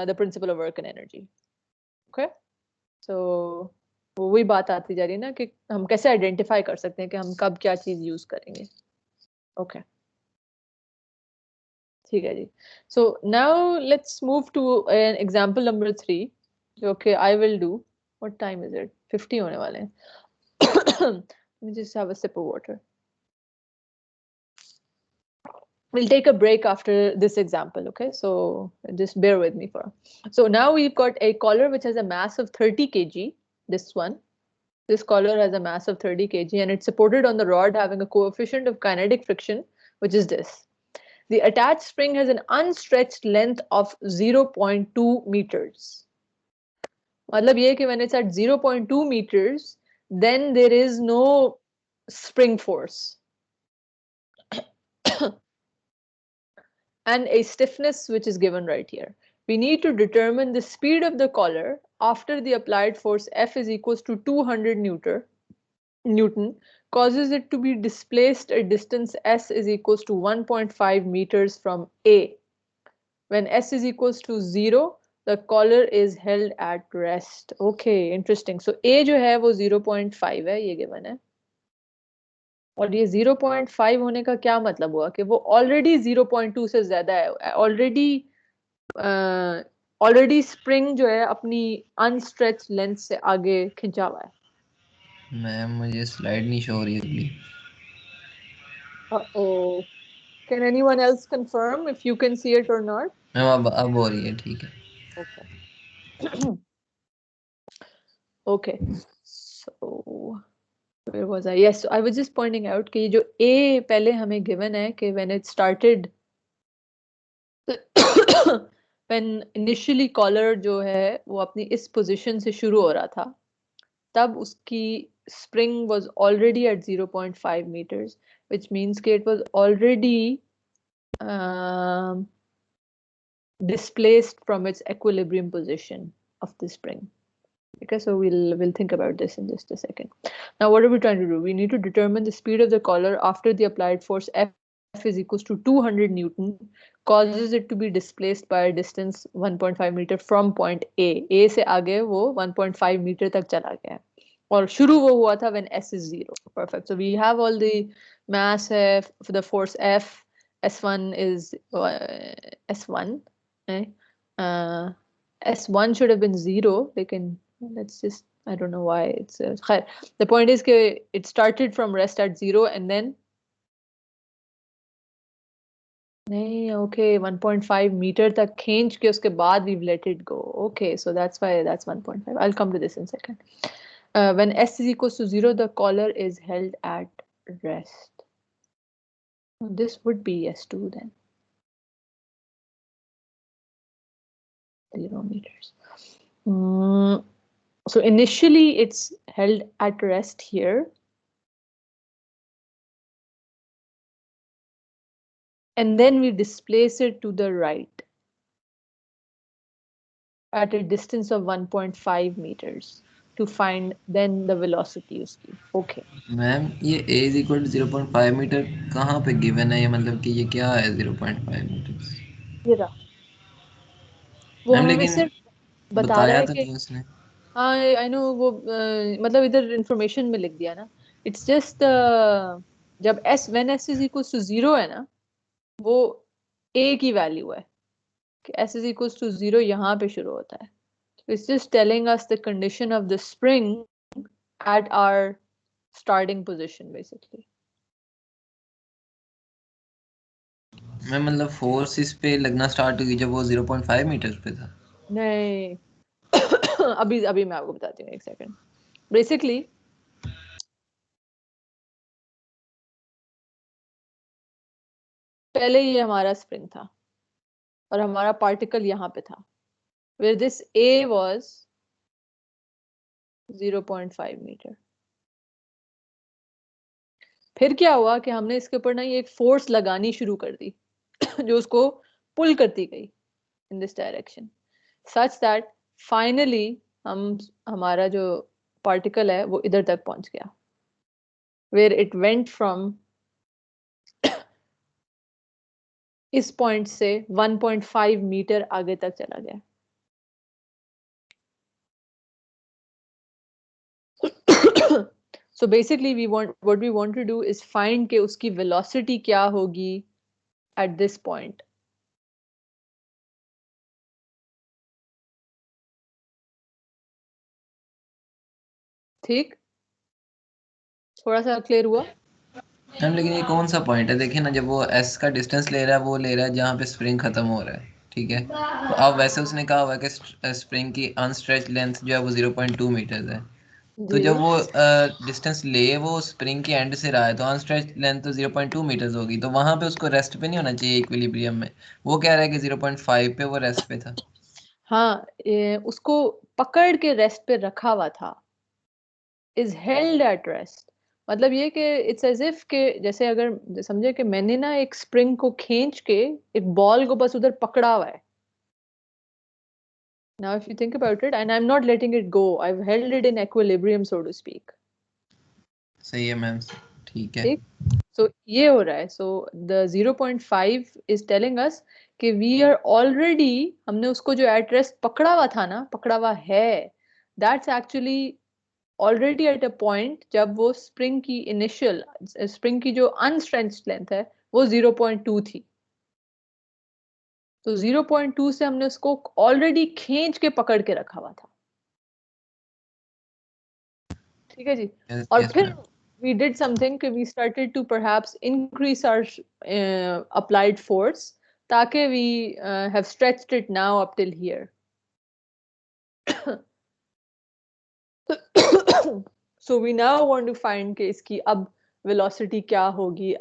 the principle of work and energy. Okay, so वही बात आती जा रही है ना कि हम कैसे आइडेंटिफाई कर सकते हैं कि हम कब क्या चीज यूज करेंगे। ओके ठीक है जी। So now let's move to an example number 3 जो कि I will do. What time is it? 50 होने वाले हैं। Let me just have a sip of water. We'll take a break after this example, okay? So just bear with me for. So now we've got a collar which has a mass of 30 kg. This one. This collar has a mass of 30 kg and it's supported on the rod having a coefficient of kinetic friction, which is this. The attached spring has an unstretched length of 0.2 meters. मतलब ये कि when it's at 0.2 meters, then there is no spring force. And a stiffness which is given right here. We need to determine the speed of the collar after the applied force F is equals to 200 Newton causes it to be displaced a distance S is equals to 1.5 meters from A. When S is equals to 0, the collar is held at rest. Okay, interesting. So A जो है वो 0.5 है, ये given है. और ये 0.5 होने का क्या मतलब हुआ कि वो ऑलरेडी 0.2 से ज्यादा है. ऑलरेडी स्प्रिंग जो है अपनी अनस्ट्रेच लेंथ से आगे खिंचा हुआ है. मैम मुझे स्लाइड नहीं शो हो रही अगली। Uh-oh. Can anyone else confirm if you can see it or not? Ma'am अब हो रही है, ठीक है। Okay. Okay. So where was I? Yes, so I was just pointing out कि जो A पहले हमें given है कि when it started when initially collar जो है वो अपनी इस position से शुरू हो रहा था, तब उसकी spring was already at 0.5 meters, which means कि it was already displaced from its equilibrium position of the spring. Okay, so we'll think about this in just a second. Now, what are we trying to do? We need to determine the speed of the collar after the applied force F is equals to 200 Newton causes it to be displaced by a distance 1.5 meter from point A. A से आगे वो 1.5 meter तक चला गया है. और शुरू वो हुआ था when S is 0. Perfect. So we have all the mass for the force F. S1 is S1. S1 should have been 0. Let's just, I don't know why it's the point is that it started from rest at 0 and then okay 1.5 meter tak khinch ke uske baad we've let it go. Okay, so that's why that's 1.5. I'll come to this in a second. When S is equals to 0, the collar is held at rest. This would be S2 then. 0 meters. So initially it's held at rest here. And then we displace it to the right at a distance of 1.5 meters to find then the velocity uski. Okay. Ma'am ये a is equal to 0.5 metre कहाँ पे given है? ये मतलब कि ये क्या है 0.5 मीटर? ये रहा वो मैम हमें लेकिन सिर्फ बता रहा बताया है तो कि नहीं उसने। हाँ आई नो वो मतलब इधर इंफॉर्मेशन में लिख दिया ना. इट्स जस्ट जब when S is equals to 0 है ना वो A की वैल्यू है कि S is equals to 0 यहाँ पे शुरू होता है. It's just telling us the condition of the spring at our starting position basically. Ma'am मतलब फोर्स इस पे लगना स्टार्ट हुई जब वो 0.5 मीटर पे था। नहीं अभी मैं आपको बताती हूँ एक सेकंड. बेसिकली पहले ये हमारा स्प्रिंग था और हमारा पार्टिकल यहाँ पे था where this A was 0.5 metre. फिर क्या हुआ कि हमने इसके ऊपर ना ये एक फोर्स लगानी शुरू कर दी जो उसको पुल करती गई in this direction such that finally हमारा जो पार्टिकल है वो इधर तक पहुंच गया where it went from इस पॉइंट से 1.5 मीटर आगे तक चला गया. So basically what we want to do is find के उसकी velocity क्या होगी at this point. ठीक, थोड़ा सा क्लियर हुआ? मैम लेकिन ये कौन सा पॉइंट है? देखिए ना, जब वो S का डिस्टेंस ले रहा है वो ले रहा है जहाँ पे स्प्रिंग खत्म हो रहा है, ठीक है। तो अब वैसे उसने कहा हुआ है कि स्प्रिंग की अनस्ट्रेच लेंथ जो है वो 0.2 मीटर्स है। तो जब वो डिस्टेंस ले वो स्प्रिंग के एंड से रहा है तो अनस्ट्रेच लेंथ तो 0.2 मीटर्स होगी, तो वहां पे उसको रेस्ट पे नहीं होना चाहिए इक्विलिब्रियम में। वो कह रहा है कि 0.5 पे वो रेस्ट पे था। हाँ, उसको पकड़ के रेस्ट पे रखा हुआ था, is held at rest. मतलब ये कि इट्स एज इफ के जैसे अगर समझे कि मैंने ना एक स्प्रिंग को खींच के एक बॉल को बस उधर पकड़ा हुआ है Now, if you think about it, and I'm not letting it go, I've held it in equilibrium, so to speak. सही है मैम, ठीक है. ठीक? So ये हो रहा है. So the 0.5 is telling us कि we are already, हमने उसको जो at rest पकड़ा हुआ था ना, पकड़ा हुआ है, that's actually already at a point जब वो spring की initial, spring की जो unstretched length है, वो 0.2 थी. तो 0.2 से हमने उसको already खींच के पकड़ के रखा हुआ था. ठीक है जी. और Yes, फिर ma'am. we did something कि we started to perhaps increase our applied force ताकि we have stretched it now up till here. So we now want to find कि इसकी अब velocity क्या होगी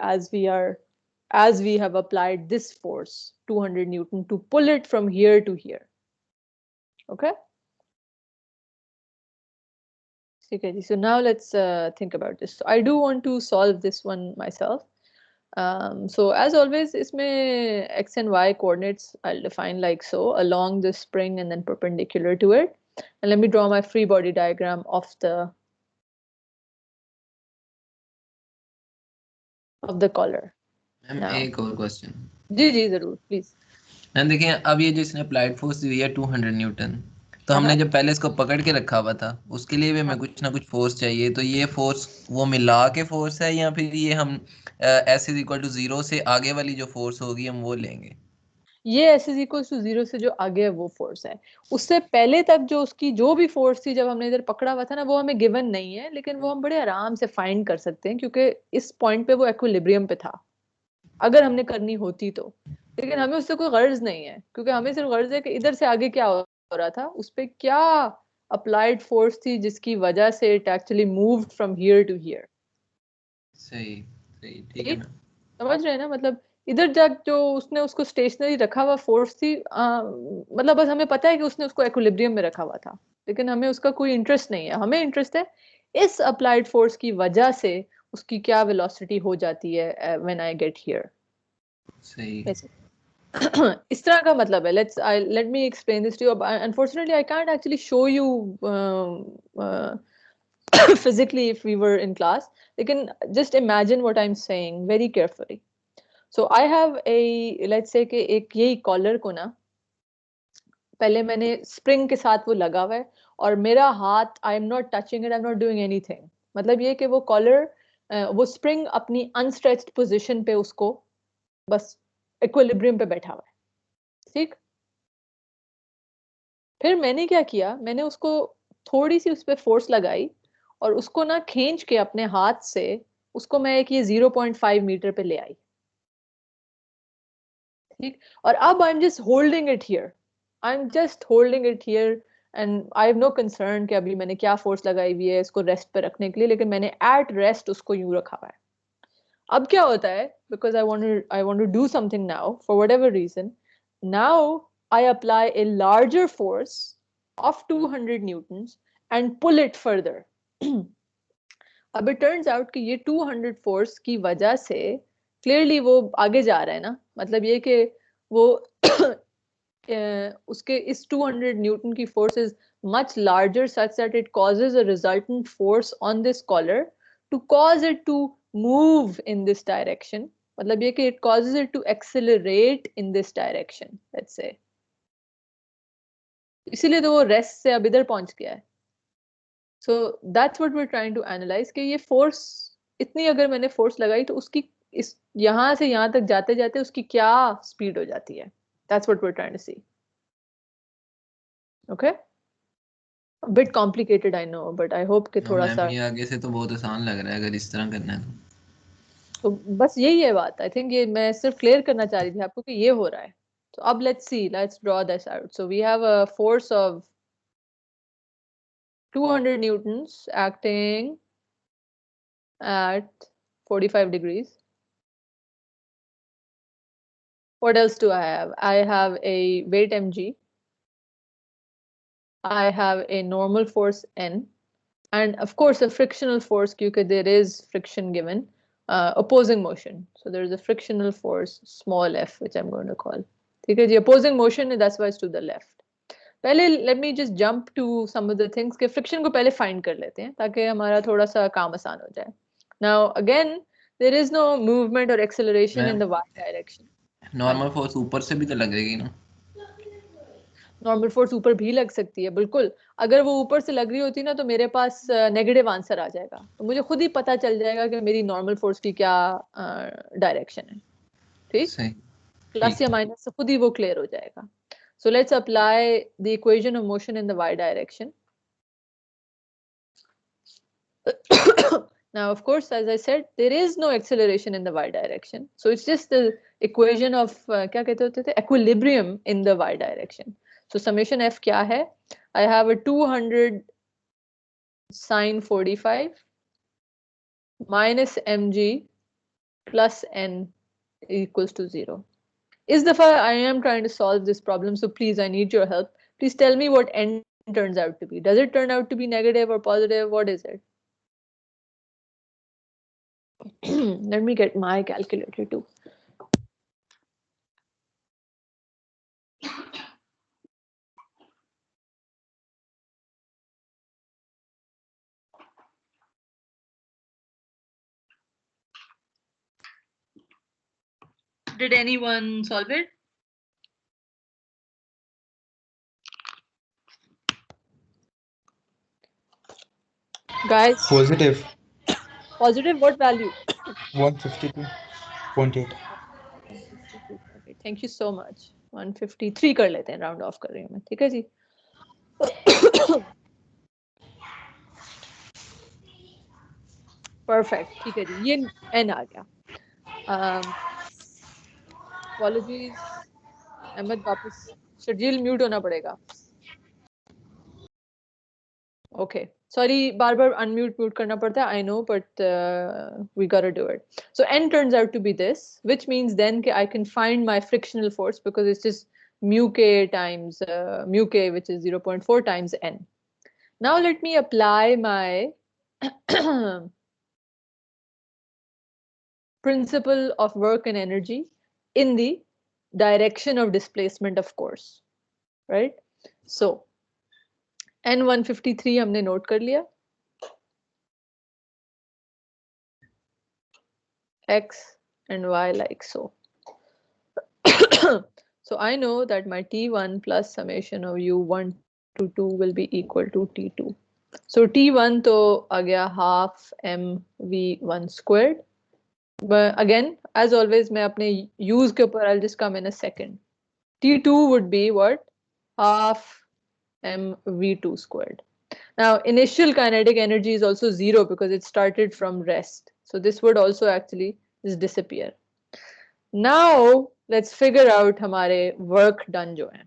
as we have applied this force 200 Newton to pull it from here to here. Okay. Okay, so now let's think about this. So I do want to solve this one myself. So as always, isme x and y coordinates I'll define like so along the spring and then perpendicular to it. And let me draw my free body diagram of the collar. Ma'am Now. एक और question. जी जरूर please. Ma'am देखिए, अब ये जिसने applied force दी है 200 Newton, तो हमने जब पहले इसको पकड़ के रखा हुआ था, उसके लिए भी हमें कुछ ना कुछ फोर्स चाहिए. तो ये फोर्स वो मिला के फोर्स है, या फिर ये हम s इज इक्वल टू 0 से आगे वाली जो फोर्स होगी हम वो लेंगे? ये s इज इक्वल टू 0 से जो आगे है वो फोर्स है. उससे पहले तक जो उसकी जो भी फोर्स थी जब हमने इधर पकड़ा हुआ था ना, वो हमें गिवन नहीं है, लेकिन वो हम बड़े आराम से फाइंड कर सकते हैं क्योंकि इस पॉइंट पे वो इक्विलिब्रियम पे था अगर हमने करनी होती तो. लेकिन हमें उससे कोई गर्ज नहीं है क्योंकि हमें सिर्फ गर्ज है कि इधर से आगे क्या हो रहा था, उस पर क्या अप्लाइड फोर्स थी जिसकी वजह से it actually moved from here to here. सही सही, ठीक है मैम. समझ रहे हैं ना, मतलब इधर जब जो उसने उसको स्टेशनरी रखा हुआ फोर्स थी, मतलब बस हमें पता है कि उसने उसको इक्विलिब्रियम में रखा हुआ था, लेकिन हमें उसका कोई इंटरेस्ट नहीं है. हमें इंटरेस्ट है इस अप्लाइड फोर्स की वजह से उसकी क्या वेलोसिटी हो जाती है व्हेन आई गेट हियर. सही. इस तरह का मतलब है. let me explain this to you. Unfortunately I can't actually show you physically if we were in class. Lekin just imagine what I'm saying very carefully. So I have let's say कि एक यही collar को ना पहले मैंने spring के साथ वो लगा हुआ है और मेरा हाथ I am not touching it, I am not doing anything. मतलब ये कि वो कॉलर वो स्प्रिंग अपनी अनस्ट्रेच्ड पोजीशन पे उसको बस इक्विलिब्रियम पे बैठा हुआ है. ठीक. फिर मैंने क्या किया, मैंने उसको थोड़ी सी उस पर फोर्स लगाई और उसको ना खींच के अपने हाथ से उसको मैं एक ये 0.5 मीटर पे ले आई. ठीक. और अब I am just holding it here, I am just holding it here and I have no concern कि अभी मैंने क्या फोर्स लगाई हुई है इसको रेस्ट पे रखने के लिए, लेकिन मैंने एट रेस्ट उसको यूं रखा हुआ है. अब क्या होता है, because I want to do something now for whatever reason, now I apply a larger force of 200 newtons and pull it further. अब it turns out कि ये 200 force की वजह से clearly वो आगे जा रहा है ना, मतलब ये कि वो उसके इस 200 newton की force is much larger such that it causes a resultant force on this collar to cause it to move in this direction. मतलब ये कि it causes it to accelerate in this direction, let's say. इसीलिए तो वो rest से अब इधर पहुंच गया है. So that's what we are trying to analyse कि ये फोर्स इतनी अगर मैंने फोर्स लगाई तो उसकी इस यहां से यहां तक जाते जाते उसकी क्या स्पीड हो जाती है. That's what we are trying to see. Okay, bit complicated I know, but I hope कि थोड़ा सा ये आगे से तो बहुत आसान लग रहा है अगर इस तरह करना है तो बस यही है बात. आई थिंक ये मैं सिर्फ क्लियर करना चाह रही थी आपको कि ये हो रहा है. So अब let's see, let's draw this out. So we have a force of 200 newtons acting at 45 degrees. What else do I have? I have a weight mg. I have a normal force n. And of course a frictional force because there is friction given. Opposing motion. So there is a frictional force small f which I'm going to call. Okay, the opposing motion, that's why it's to the left. पहले let me just jump to some of the things के friction को पहले find कर लेते हैं ताकि हमारा थोड़ा सा काम आसान हो जाए. Now again there is no movement or acceleration in the y direction. Normal force ऊपर से भी तो लगेगी ना. नॉर्मल फोर्स ऊपर भी लग सकती है बिल्कुल. अगर वो ऊपर से लग रही होती ना तो मेरे पास नेगेटिव आंसर आ जाएगा, तो मुझे खुद ही पता चल जाएगा कि मेरी नॉर्मल फोर्स की क्या डायरेक्शन है. ठीक, प्लस या माइनस से खुद ही वो क्लियर हो जाएगा. So let's apply the equation of motion in the Y direction. Now of course as I said there is no acceleration in the y direction, so it's just the equation of क्या कहते होते थे equilibrium in the y direction. So summation f क्या है? I have a 200 sine 45 minus mg plus n equals to 0. Is the I am trying to solve this problem, so please I need your help. Please tell me what n turns out to be. Does it turn out to be negative or positive? What is it? Let me get my calculator too. Did anyone solve it? Guys? Positive. Positive, what value? 152.8. Thank you so much. 153 कर लेते हैं, round off कर रही हूँ मैं, ठीक है जी. Perfect, ठीक है जी, ये n आ गया. Apologies, अहमद वापस शेड्यूल म्यूट होना पड़ेगा. Okay, sorry, बार बार unmute mute करना पड़ता है, I know, but we gotta do it. So n turns out to be this, which means then I can find my frictional force because it's just mu k times mu k, which is 0.4 times n. Now let me apply my principle of work and energy in the direction of displacement, of course, right? So N153 हमने note कर लिया. X and Y like so. So I know that my T1 plus summation of U1 to 2 will be equal to T2. So T1 तो आ गया half mv1 squared. But again, as always, मैं अपने use के ऊपर I'll just come in a second. T2 would be what? Half mv2 squared. Now, initial kinetic energy is also 0 because it started from rest. So this would also actually just disappear. Now, let's figure out हमारे work done जो है.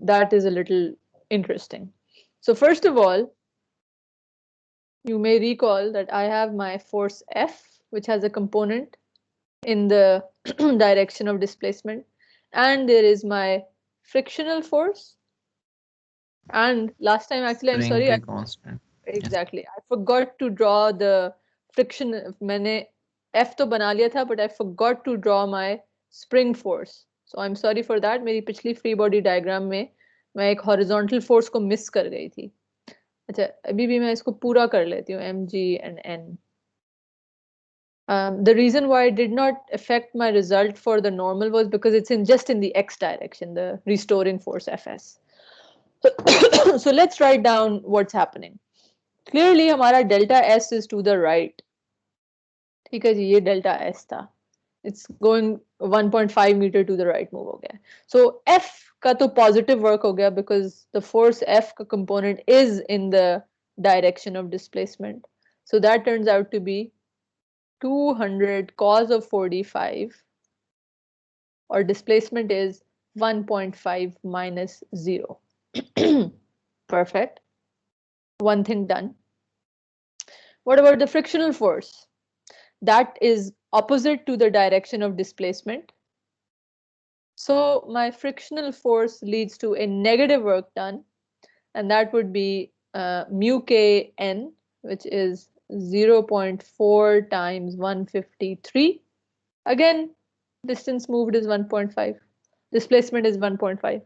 That is a little interesting. So first of all, you may recall that I have my force F, which has a component in the direction of displacement, and there is my frictional force. And last time, actually, I'm sorry. Exactly. I forgot to draw the friction. मैंने F तो बना लिया था, but I forgot to draw my spring force. So I'm sorry for that. मेरी पिछली free body diagram में मैं एक horizontal force को miss कर गई थी. अच्छा, अभी भी मैं इसको पूरा कर लेती हूँ, mg and n. The reason why it did not affect my result for the normal was because it's just in the x direction, the restoring force Fs. So let's write down what's happening. Clearly हमारा delta S is to the right. ठीक है जी, ये delta S था. It's going 1.5 meter to the right move हो गया. So F का तो positive work हो गया because the force F का component is in the direction of displacement. So that turns out to be 200 cos of 45, or displacement is 1.5 minus 0. Perfect. One thing done. What about the frictional force? That is opposite to the direction of displacement. So my frictional force leads to a negative work done, and that would be mu k n, which is 0.4 times 153. Again, distance moved is 1.5. Displacement is 1.5.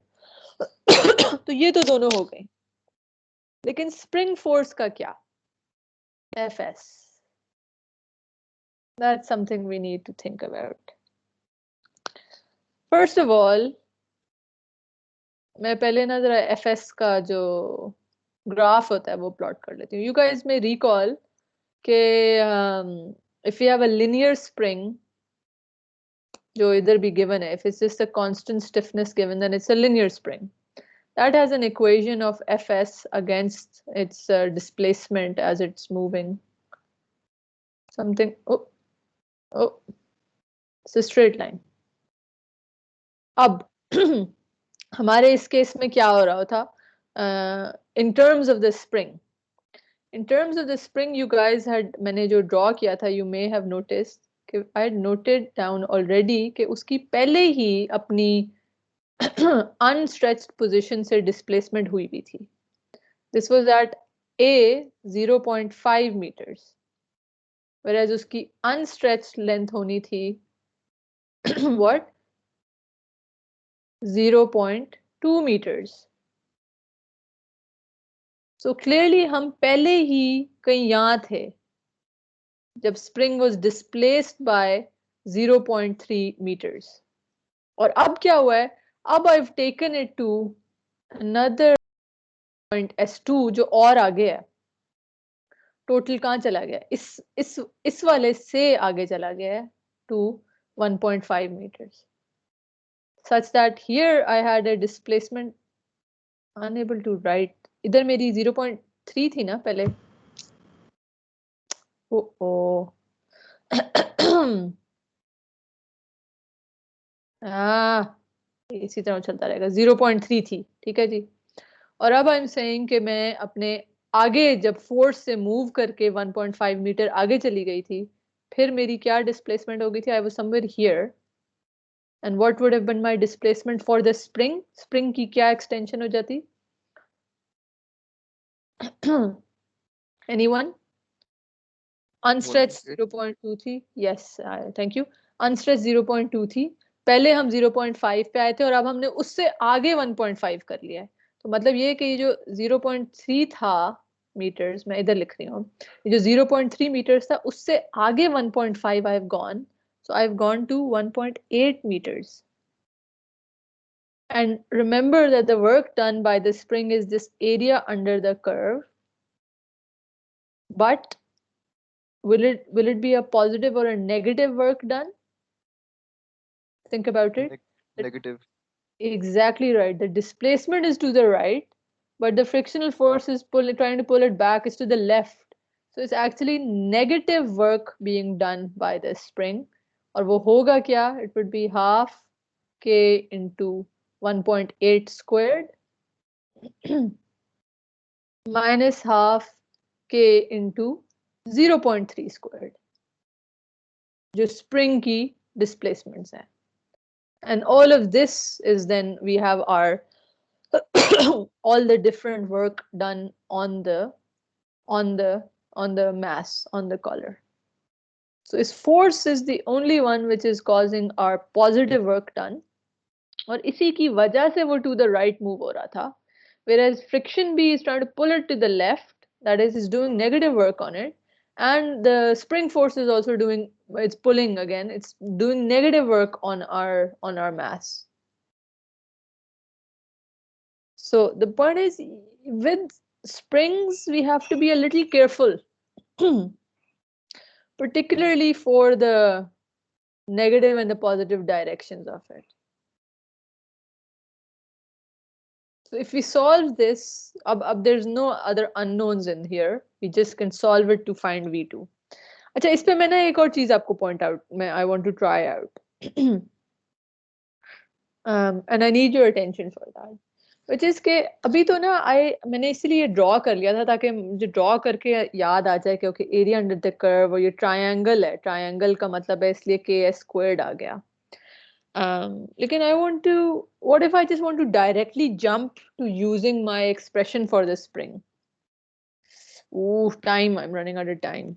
तो ये तो दोनों हो गए, लेकिन spring force का क्या? Fs. That's something we need to think about. First of all, मैं पहले ना जरा Fs का जो ग्राफ होता है वो प्लॉट कर लेती हूँ. You guys may recall कि if you have a linear spring जो इधर भी given है, if it's just a constant stiffness given, then it's a linear spring. That has an equation of Fs against its displacement as it's moving. Something, oh, it's a straight line. अब हमारे इस case में क्या हो रहा था? In terms of the spring, you guys had, मैंने जो draw किया था, you may have noticed कि I had noted down already कि उसकी पहले ही अपनी unstretched position से displacement हुई भी थी. This was at A 0.5 meters, whereas उसकी unstretched length होनी थी what? 0.2 meters. So clearly हम पहले ही कहीं यहाँ थे जब spring was displaced by 0.3 meters. और अब क्या हुआ है? अब I've taken it to another point S2 जो और आगे है. टोटल कहाँ चला गया? इस वाले से आगे चला गया है to 1.5 meters. Such that here I had a displacement, unable to write. इधर मेरी 0.3 थी ना पहले. ओ इसी तरह चलता रहेगा. 0.3 थी, ठीक है जी. और अब आई एम सेइंग कि मैं अपने आगे जब फोर्स से मूव करके 1.5 मीटर आगे चली गई थी, फिर मेरी क्या डिस्प्लेसमेंट हो गई थी? I was somewhere here, and what would have been my displacement for the spring? Spring की क्या एक्सटेंशन हो जाती? एनीवन? अनस्ट्रेच्ड 0.2 थी. Yes, thank you. अनस्ट्रेच्ड 0.2 थी. पहले हम 0.5 पे आए थे और अब हमने उससे आगे 1.5 कर लिया है. तो मतलब ये कि ये जो 0.3 था मीटर्स, मैं इधर लिख रही हूँ, ये जो 0.3 मीटर्स था उससे आगे 1.5 I have gone. So I've gone to 1.8 meters. And remember that the work done by the spring is this area under the curve. But will it be a positive or a negative work done? Think about it. Negative. Exactly right. The displacement is to the right, but the frictional force is trying to pull it back is to the left. So it's actually negative work being done by the spring. और वो होगा क्या? It would be half k into 1.8 squared minus half k into 0.3 squared, जो spring की displacements हैं. And all of this is then we have our all the different work done on the mass, on the color. So this force is the only one which is causing our positive work done. और इसी की वजह से वो to the right move हो रहा था. Whereas friction B is trying to pull it to the left, that is doing negative work on it. And the spring force is also doing, it's pulling again, it's doing negative work on our mass. So the point is, with springs, we have to be a little careful, particularly for the negative and the positive directions of it. So if we solve this, there's no other unknowns in here. We just can solve it to find V2. अच्छा, इस पे मैं ना एक और चीज आपको point out, I want to try out. And I need your attention for that. Which is कि अभी तो ना मैंने इसलिए ड्रॉ कर लिया था ताकि मुझे ड्रॉ करके याद आ जाए कि okay area under the curve और ये ट्रायंगल है, ट्रायंगल का मतलब है इसलिए k² आ गया. लेकिन I want to, what if I just want to directly jump to using my expression for the spring? Ooh, time, I'm running out of time.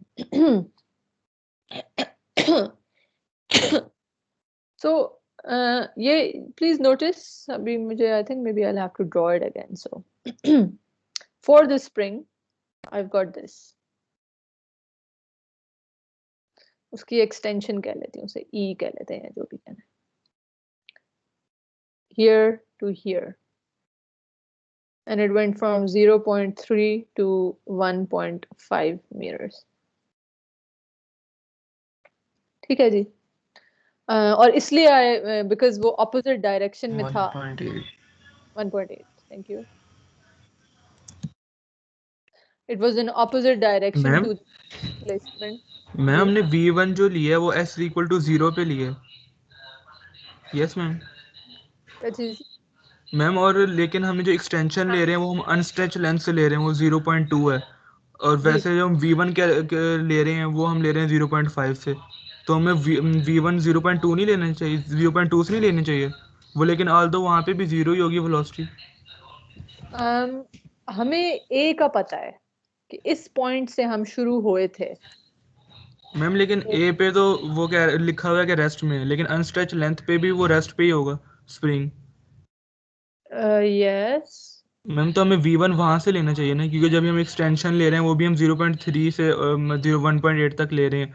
So ये please notice अभी मुझे I think maybe I'll have to draw it again. So for the spring I've got this. उसकी extension कह लेती हूँ, उसे E कह लेते हैं, जो भी कहना है. Here to here. And it went from 0.3 to 1.5 meters. ठीक है जी. और इसलिए I because वो opposite direction में था. 1.8. 1.8. Thank you. It was in opposite direction Ma'am? to displacement. Ma'am हमने V1 जो लिया है वो S equal to 0 पे लिया है. Yes ma'am. क्या चीज? मैम और लेकिन हमें जो एक्सटेंशन ले रहे हैं वो हम अनस्ट्रेच लेंथ से ले रहे हैं, वो 0.2 है. और वैसे जो हम V1 ले रहे हैं वो हम ले रहे हैं 0.5 से. तो हमें V1 0.2 नहीं लेना चाहिए, 0.2 से नहीं लेनी चाहिए वो, लेकिन ऑल्दो वहाँ पे भी 0 ही होगी वेलोसिटी. हमें A का पता है कि इस पॉइंट से हम शुरू हुए थे. मैम लेकिन A पे तो वो क्या लिखा हुआ है कि रेस्ट में है, लेकिन अनस्ट्रेच लेंथ पे भी वो रेस्ट पे ही होगा स्प्रिंग. यस. मैम तो हमें V1 वहाँ से लेना चाहिए ना, क्योंकि जब हम एक्सटेंशन ले रहे हैं वो भी हम 0.3 से 1.8 तक ले रहे हैं.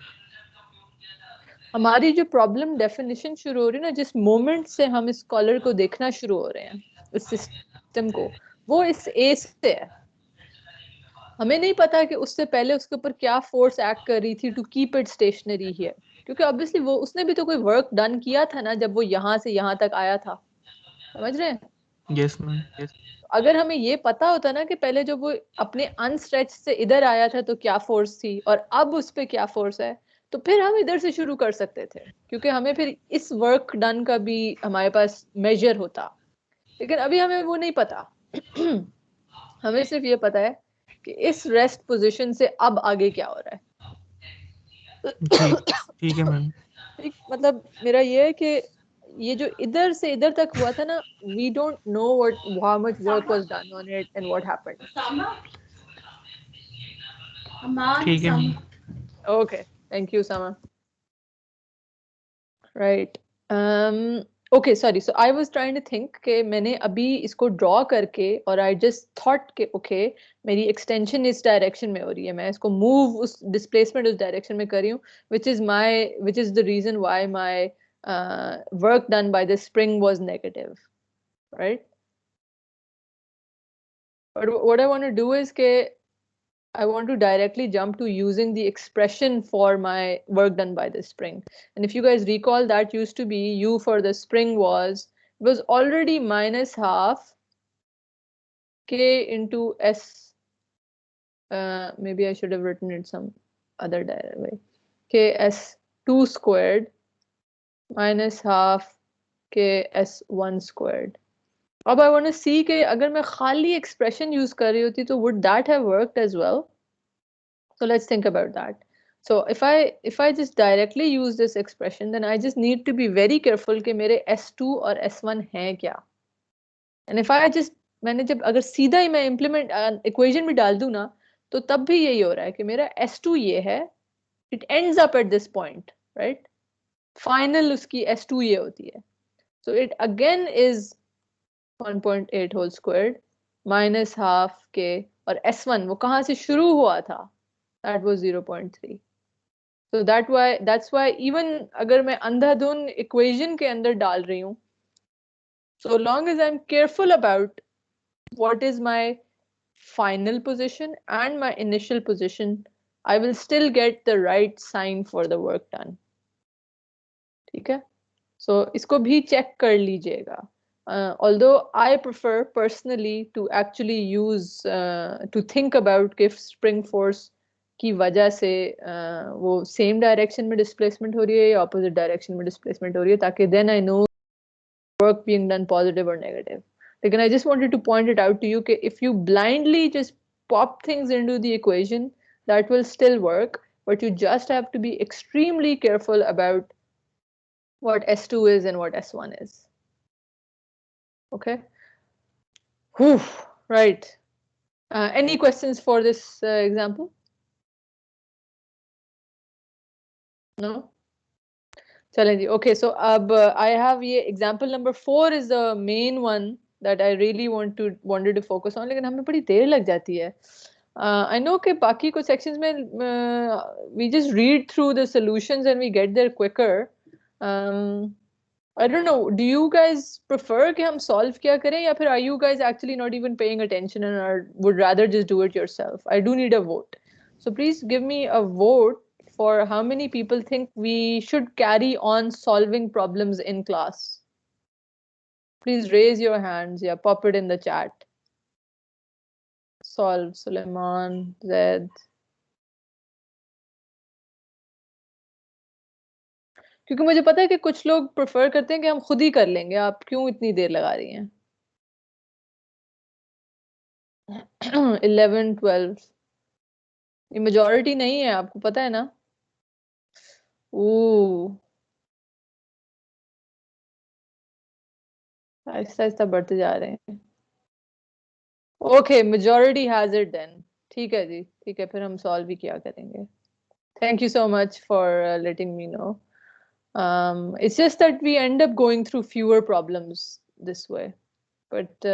हमारी जो प्रॉब्लम डेफिनेशन शुरू हो रही है ना, जिस मोमेंट से हम इस कॉलर को देखना शुरू हो रहे हैं, इस सिस्टम को, वो इस A से है. हमें नहीं पता कि उससे पहले उसके ऊपर क्या फोर्स एक्ट कर रही थी to keep it stationary here, क्योंकि ऑब्वियसली वो उसने भी तो कोई वर्क डन किया था ना जब वो यहाँ से यहाँ तक आया था. समझ रहे हैं? Yes ma'am. यस. अगर हमें ये पता होता ना कि पहले जब वो अपने अनस्ट्रेच से इधर आया था तो क्या फोर्स थी और अब उस पे क्या फोर्स है, तो फिर हम इधर से शुरू कर सकते थे, क्योंकि हमें फिर इस वर्क डन का भी हमारे पास मेजर होता. लेकिन अभी हमें वो नहीं पता. हमें सिर्फ ये पता है कि इस रेस्ट पोजीशन से अब आगे क्या हो रहा है. ठीक है मैम. ठीक, मतलब मेरा ये है कि ये जो इधर से इधर तक हुआ था ना, we don't know how much work was done on it and what happened. ठीक है ma'am. Okay, thank you, Sama. Right. Okay, sorry. So I was trying to think कि मैंने अभी इसको draw करके और I just thought कि okay, मेरी extension इस direction में हो रही है, मैं इसको move उस displacement उस direction में कर रही हूँ, which is the reason why my work done by the spring was negative, right? But what I want to do is कि I want to directly jump to using the expression for my work done by the spring. And if you guys recall, that used to be U for the spring was already minus half K into S. Maybe I should have written it some other way. KS2 squared minus half KS1 squared. अब I want to see कि अगर मैं खाली expression use कर रही होती तो would that have worked as well? So let's think about that. So if I just directly use this expression, then I just need to be very careful कि मेरे S2 और S1 हैं क्या. And if I just मैंने जब अगर सीधा ही मैं implement equation भी डाल दूँ ना, तो तब भी यही हो रहा है कि मेरा S2 ये है, it ends up at this point, right? Final उसकी S2 ये होती है. So it again is 1.8 whole squared minus half K, और S1 वो कहाँ से शुरू हुआ था? That was 0.3. So that's why even अगर मैं अंधाधुन equation के अंदर डाल रही हूँ, so long as I'm careful about what is my final position and my initial position, I will still get the right sign for the work done. ठीक है? So इसको भी check कर लीजिएगा. Although I prefer personally to actually use to think about if spring force की वजह से वो सेम डायरेक्शन में डिस्प्लेसमेंट हो रही है या ऑपोजिट डायरेक्शन में डिस्प्लेसमेंट हो रही है, ताकि then I know work being done positive और नेगेटिव. लेकिन I just wanted to point it out to you कि if you blindly just pop things into the equation, that will still work, but you just have to be extremely careful about what S2 is and what S1 is. Okay. Whew. Right. Any questions for this example? No? चलें जी. Okay, so अब I have ये example number 4 is the main one that I really wanted to focus on, लेकिन हमें बड़ी देर लग जाती है. I know कि बाकी कुछ sections में we just read through the solutions and we get there quicker. I don't know, do you guys prefer कि हम solve किया करें या फिर are you guys actually not even paying attention and would rather just do it yourself? I do need a vote. So please give me a vote for how many people think we should carry on solving problems in class. Please raise your hands. Yeah, pop it in the chat. Solve, Suleiman, Zed. क्योंकि मुझे पता है कि कुछ लोग prefer करते हैं कि हम खुद ही कर लेंगे, आप क्यों इतनी देर लगा रही हैं? 11, 12. ये मेजॉरिटी नहीं है, आपको पता है ना? आहिस्ता आहिस्ता बढ़ते जा रहे हैं. Okay, majority has it then. ठीक है जी, ठीक है, फिर हम सॉल्व ही किया करेंगे. Thank you so much for letting me know. It's just that we end up going through fewer problems this way. But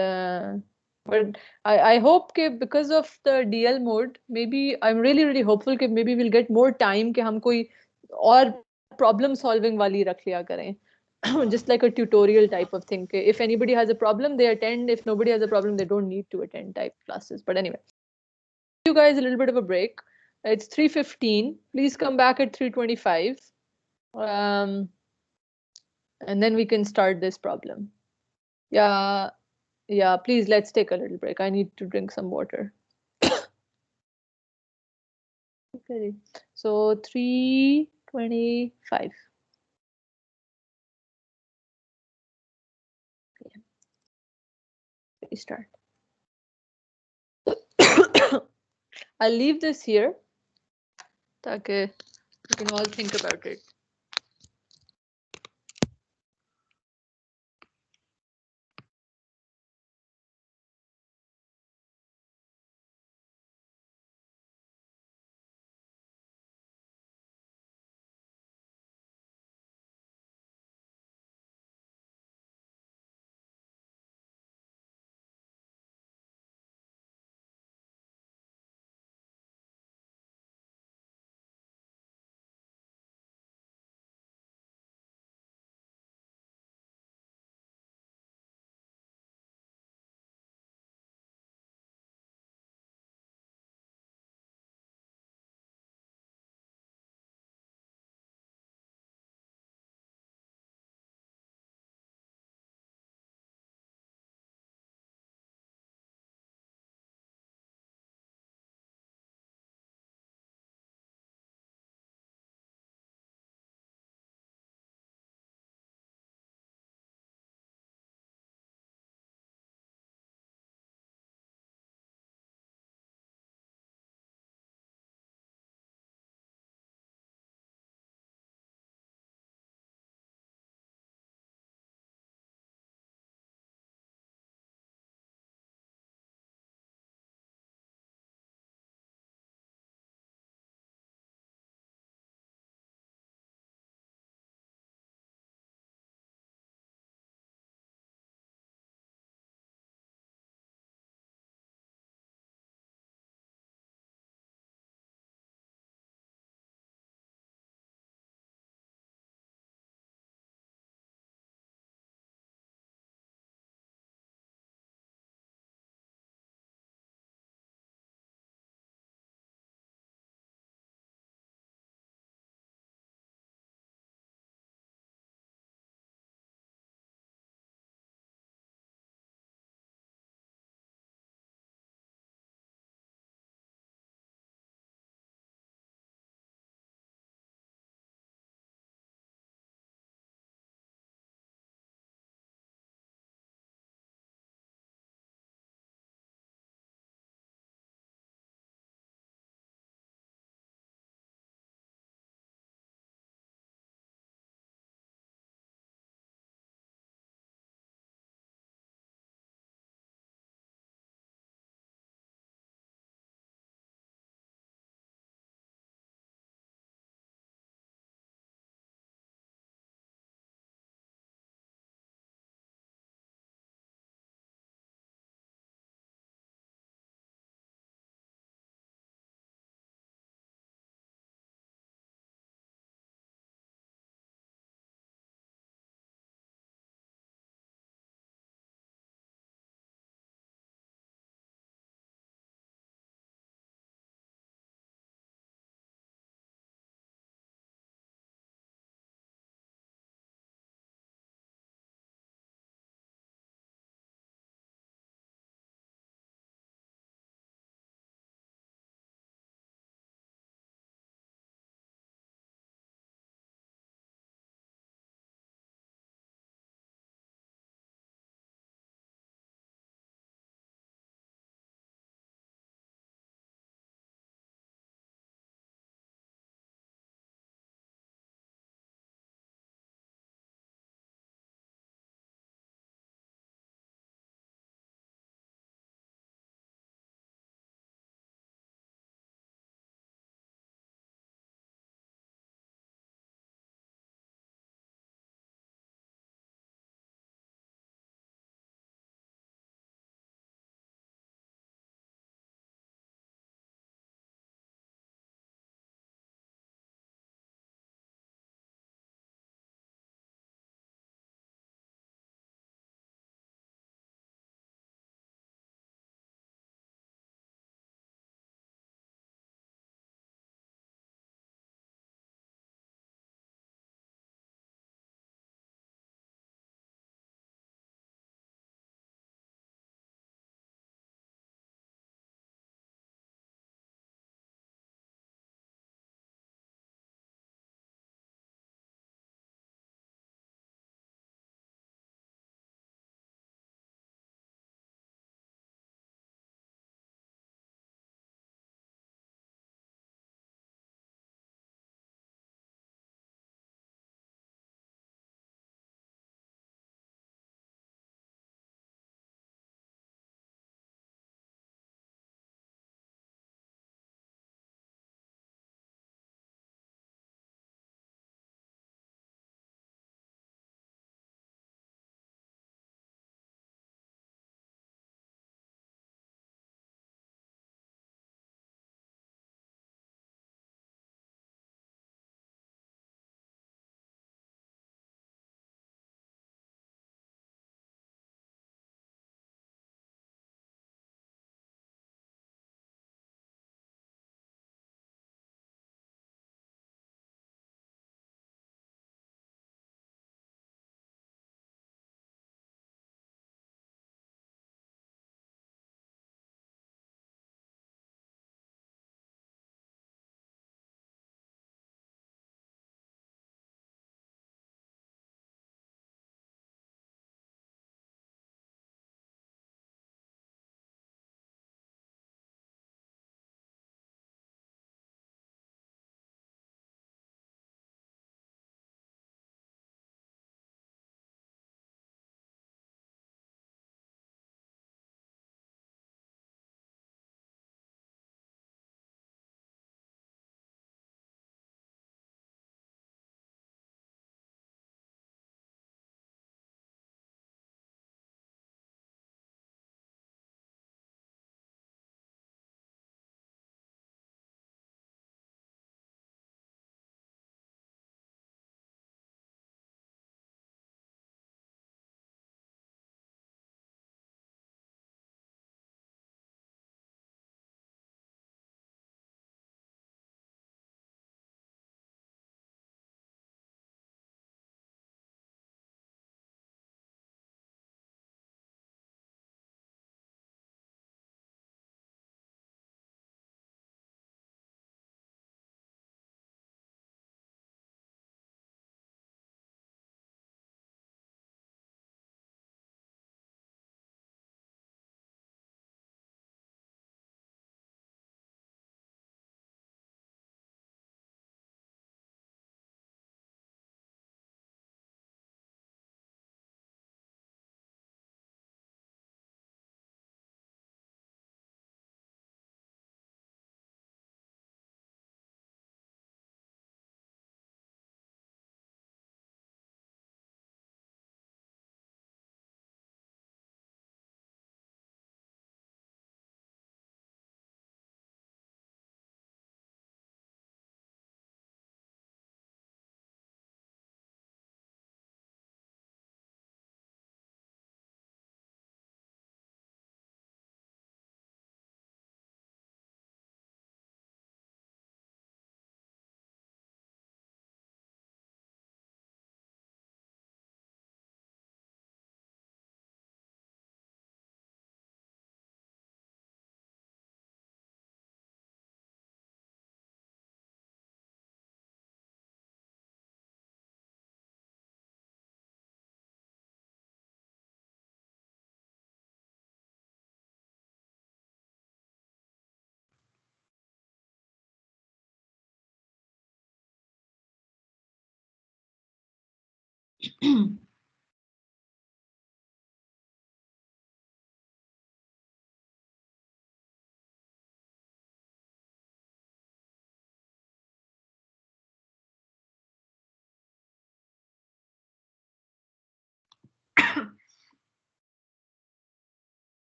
I hope that because of the DL mode, maybe I'm really hopeful that maybe we'll get more time कि हम कोई और problem solving वाली रख लिया करें. Just like a tutorial type of thing. If anybody has a problem, they attend. If nobody has a problem, they don't need to attend type classes. But anyway, you guys a little bit of a break. It's 3:15. Please come back at 3:25. And then we can start this problem. Yeah, please let's take a little break. I need to drink some water. Okay. So 3:25. Okay. Restart. I'll leave this here. Okay. You can all think about it.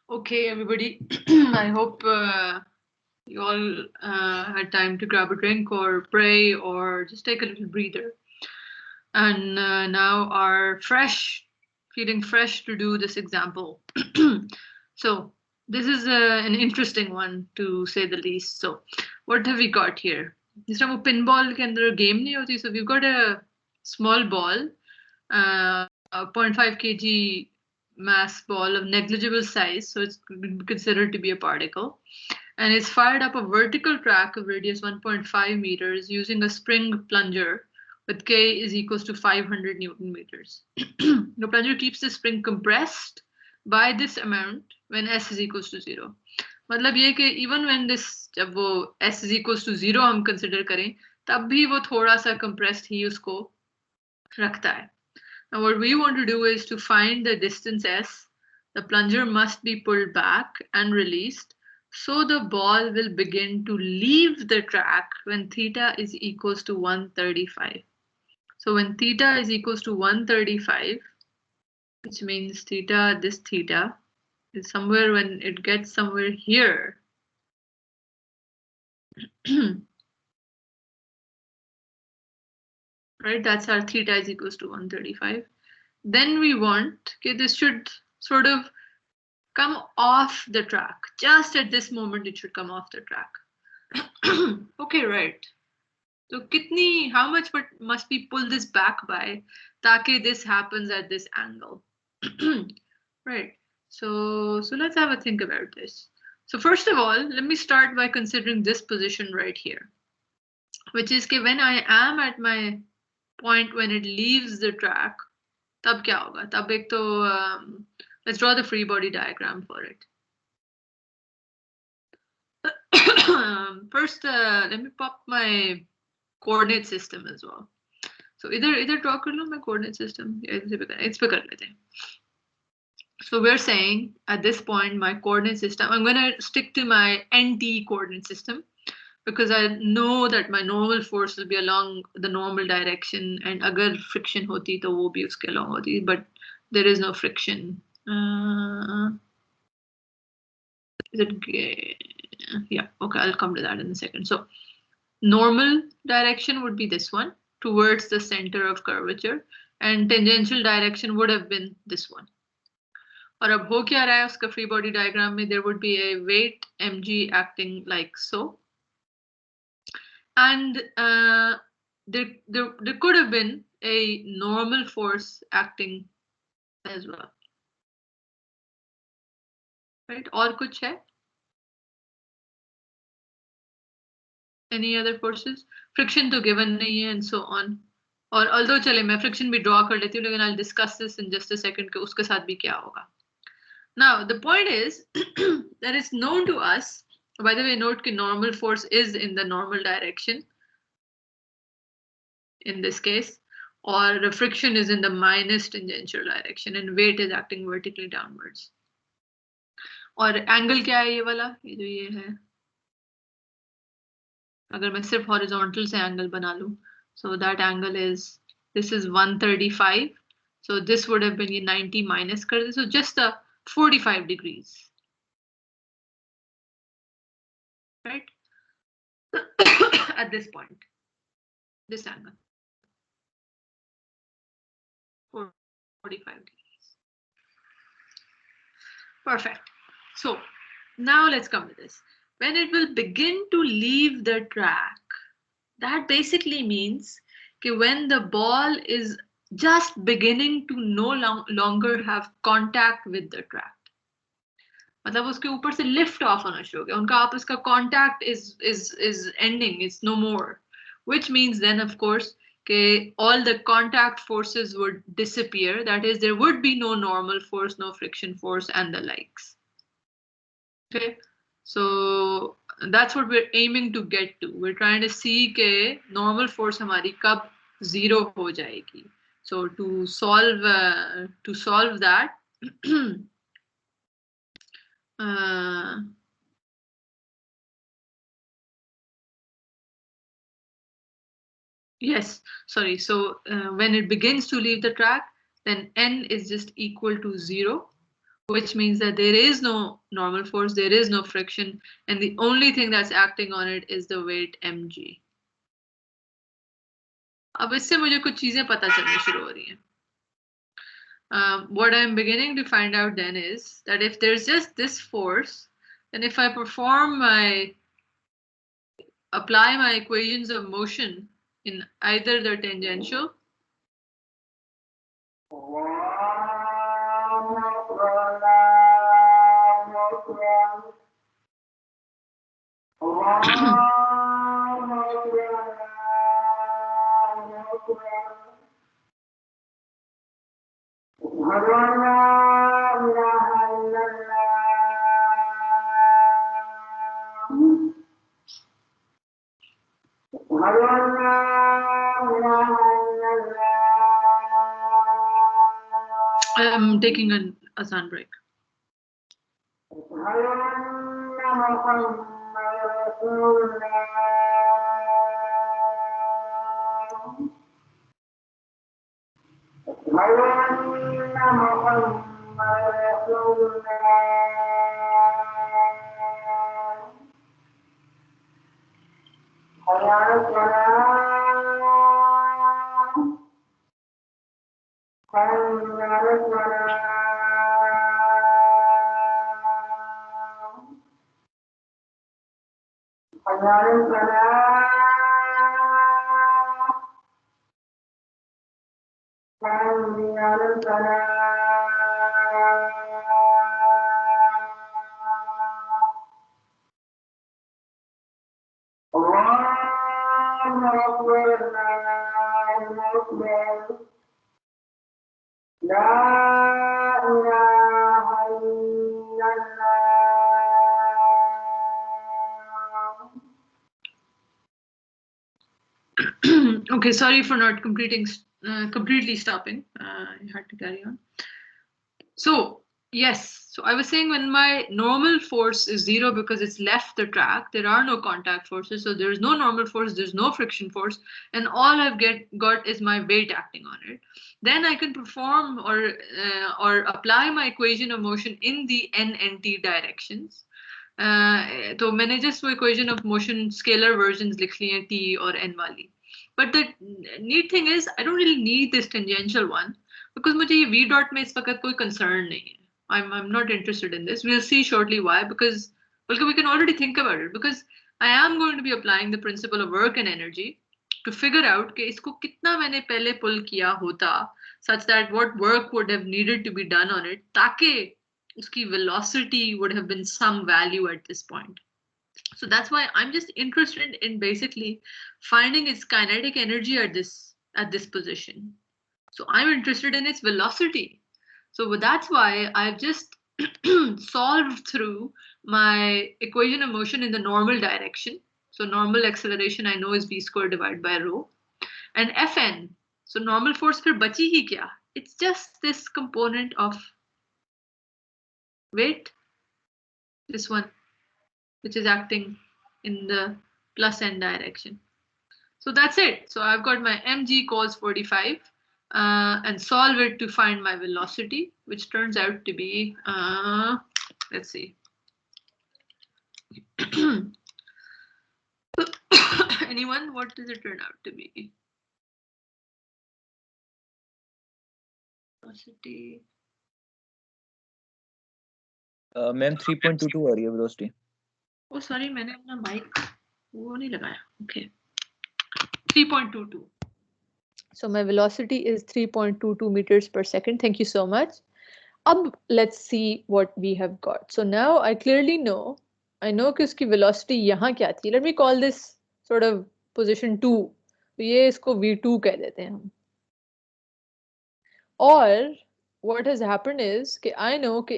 Okay, everybody. I hope you all had time to grab a drink or pray or just take a little breather. And now are feeling fresh to do this example. So this is an interesting one to say the least. So what have we got here? This time a pinball ke andar game nahi hoti. So we've got a small ball, a 0.5 kg mass ball of negligible size, so it's considered to be a particle, and it's fired up a vertical track of radius 1.5 meters using a spring plunger with K is equals to 500 Newton meters. The plunger keeps the spring compressed by this amount when S is equals to 0. मतलब ये कि even when this जब वो S is equals to 0 हम consider करें तब भी वो थोड़ा सा compressed ही उसको रखता है. Now what we want to do is to find the distance S. The plunger must be pulled back and released, so the ball will begin to leave the track when theta is equals to 135. So when theta is equals to 135, which means this theta is somewhere when it gets somewhere here. Right, that's our theta is equals to 135. Then we want, okay, this should sort of come off the track. Just at this moment, it should come off the track. Okay, right. So how much must we pull this back by ताकि this happens at this angle? Right. So let's have a think about this. So first of all, let me start by considering this position right here, which is that when I am at my point when it leaves the track, tab kya hoga? Tab ek to, let's draw the free body diagram for it. First, let me pop my coordinate system as well. So either draw kar lo my coordinate system. It's pe kar lete. So we're saying at this point, my coordinate system, I'm going to stick to my NT coordinate system because I know that my normal force will be along the normal direction, and agar friction hoti to wo bhi uske along hoti, but there is no friction. Is it? Yeah, okay, I'll come to that in a second. So normal direction would be this one towards the center of curvature, and tangential direction would have been this one. और अब हो क्या रहा है उसका free body diagram में there would be a weight mg acting like so, and there could have been a normal force acting as well, right? और कुछ है? Any other forces? Friction तो given नहीं है and so on. और although चले मैं friction भी draw कर लेती हूँ, लेकिन I'll discuss this in just a second कि उसके साथ भी क्या होगा. Now, the point is that it's known to us. By the way, note that normal force is in the normal direction in this case, or the friction is in the minus tangential direction and weight is acting vertically downwards. और angle क्या है ये वाला, ये जो ये है, अगर मैं सिर्फ हॉरिजॉन्टल से एंगल बना लूं, so that angle is, this is 135, so this would have been ये 90 minus कर दे, so just a 45 degrees, right? At this point, this angle 45 degrees. Perfect. So now let's come to this. When it will begin to leave the track, that basically means that when the ball is just beginning to no longer have contact with the track, मतलब उसके ऊपर से lift off होना शुरू हो गया, उनका आपस का contact is ending, it's no more, which means then of course that all the contact forces would disappear. That is, there would be no normal force, no friction force, and the likes. Okay, so that's what we're aiming to get to. We're trying to see that normal force हमारी कब zero हो जाएगी. So to solve that, yes, sorry. So when it begins to leave the track, then n is just equal to 0, which means that there is no normal force, there is no friction, and the only thing that's acting on it is the weight mg. अब इससे मुझे कुछ चीजें पता चलनी शुरू हो रही हैं. What I'm beginning to find out then is that if there's just this force, then if I apply my equations of motion in either the tangential I'm taking a sun break. Okay, sorry for not completely stopping. I had to carry on. So yes, so I was saying when my normal force is 0 because it's left the track, there are no contact forces, so there's no normal force, there's no friction force, and all I've got is my weight acting on it. Then I can perform or apply my equation of motion in the n-nt directions. तो मैंने just वो equation of motion scalar versions लिख ली हैं t और n वाली. But the neat thing is I don't really need this tangential one because मुझे ये v dot में इस वक्त कोई concern नहीं है. I'm not interested in this. We'll see shortly why, because we can already think about it, because I am going to be applying the principle of work and energy to figure out कि इसको कितना मैंने पहले pull किया होता such that what work would have needed to be done on it ताकि उसकी velocity would have been some value at this point. So that's why I'm just interested in basically finding its kinetic energy at this position. So I'm interested in its velocity. So that's why I've just solve through my equation of motion in the normal direction. So normal acceleration I know is v squared divided by rho. And Fn, so normal force फिर बची ही क्या? It's just this component of weight, this one, which is acting in the plus n direction. So that's it. So I've got my mg cos 45 and solve it to find my velocity, which turns out to be, let's see. Anyone, what does it turn out to be? Velocity. Ma'am 3.22 आ रही है velocity. Oh, sorry, मैंने अपना mic वो नहीं लगाया. Okay. 3.22. So my velocity is 3.22 meters per second. Thank you so much. Let's see what we have got. So now I clearly know, I know कि उसकी velocity यहाँ क्या थी. Let me call this sort of position 2. तो ये इसको V2 कह देते हैं हम. Or what has happened is कि I know कि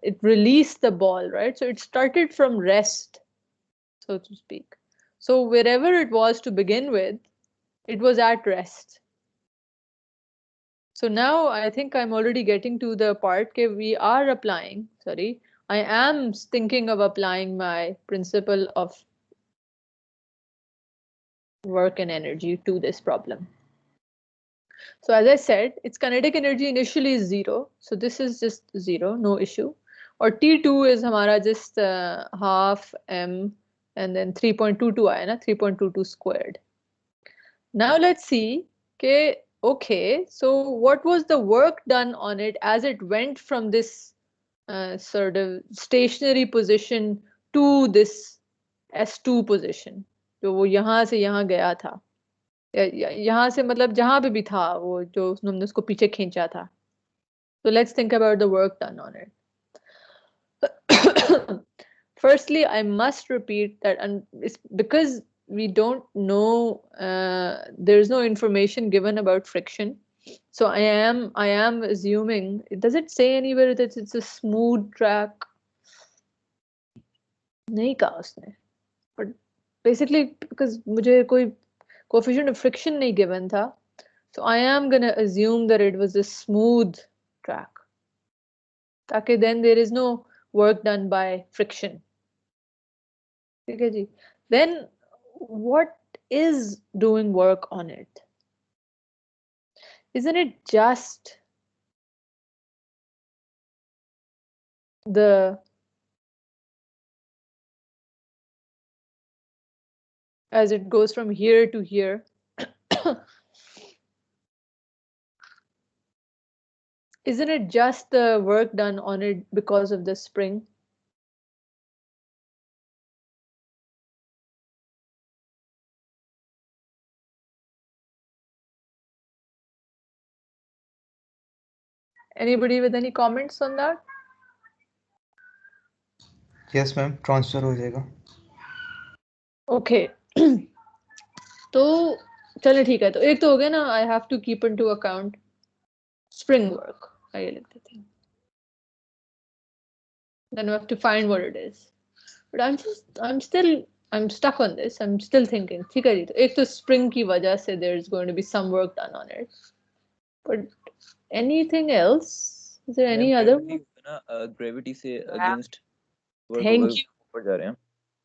it released the ball, right? So it started from rest, so to speak. So wherever it was to begin with, it was at rest. So now I think I'm already getting to the part that I am thinking of applying my principle of work and energy to this problem. So as I said, its kinetic energy initially is 0. So this is just 0, no issue. Or T2 is hamara just half m and then 3.22 aaya na, 3.22 squared. Now let's see, okay, so what was the work done on it as it went from this sort of stationary position to this S2 position? जो वो यहाँ से यहाँ गया था. यहाँ से मतलब जहाँ पे भी था वो जो हमने उसको पीछे खींचा था. So let's think about the work done on it. Firstly, I must repeat that, and it's because we don't know, there's no information given about friction. So I am assuming, does it say anywhere that it's a smooth track? नहीं कहा उसने. But basically because मुझे कोई coefficient of friction नहीं given था, so I am gonna assume that it was a smooth track. ताकि then there is no work done by friction. Okay, ji. Then what is doing work on it? Isn't it just as it goes from here to here? Isn't it just the work done on it because of the spring? Anybody with any comments on that? Yes, ma'am. Transfer हो जाएगा. Okay. तो चलिए ठीक है. तो एक तो हो गया ना. I have to keep into account spring work. आइए लिख देते हैं. Then we have to find what it is. But I'm stuck on this. I'm still thinking. ठीक है जी. तो एक तो spring की वजह से there's going to be some work done on it. But anything else? Is there any other? Gravity से against work Thank you. ऊपर जा रहे हैं.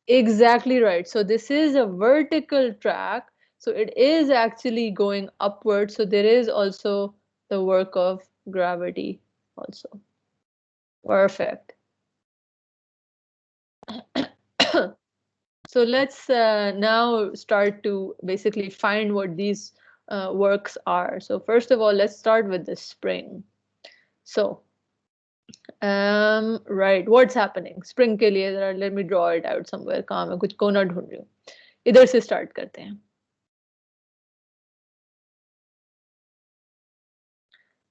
Exactly right. So this is a vertical track. So it is actually going upward. So there is also the work of gravity also. Perfect. So let's now start to basically find what these works are. So first of all, let's start with the spring. So right, what's happening? Spring के लिए let me draw it out somewhere. कहाँ मैं कुछ कोना ढूंढ रही हूँ. इधर से start करते हैं.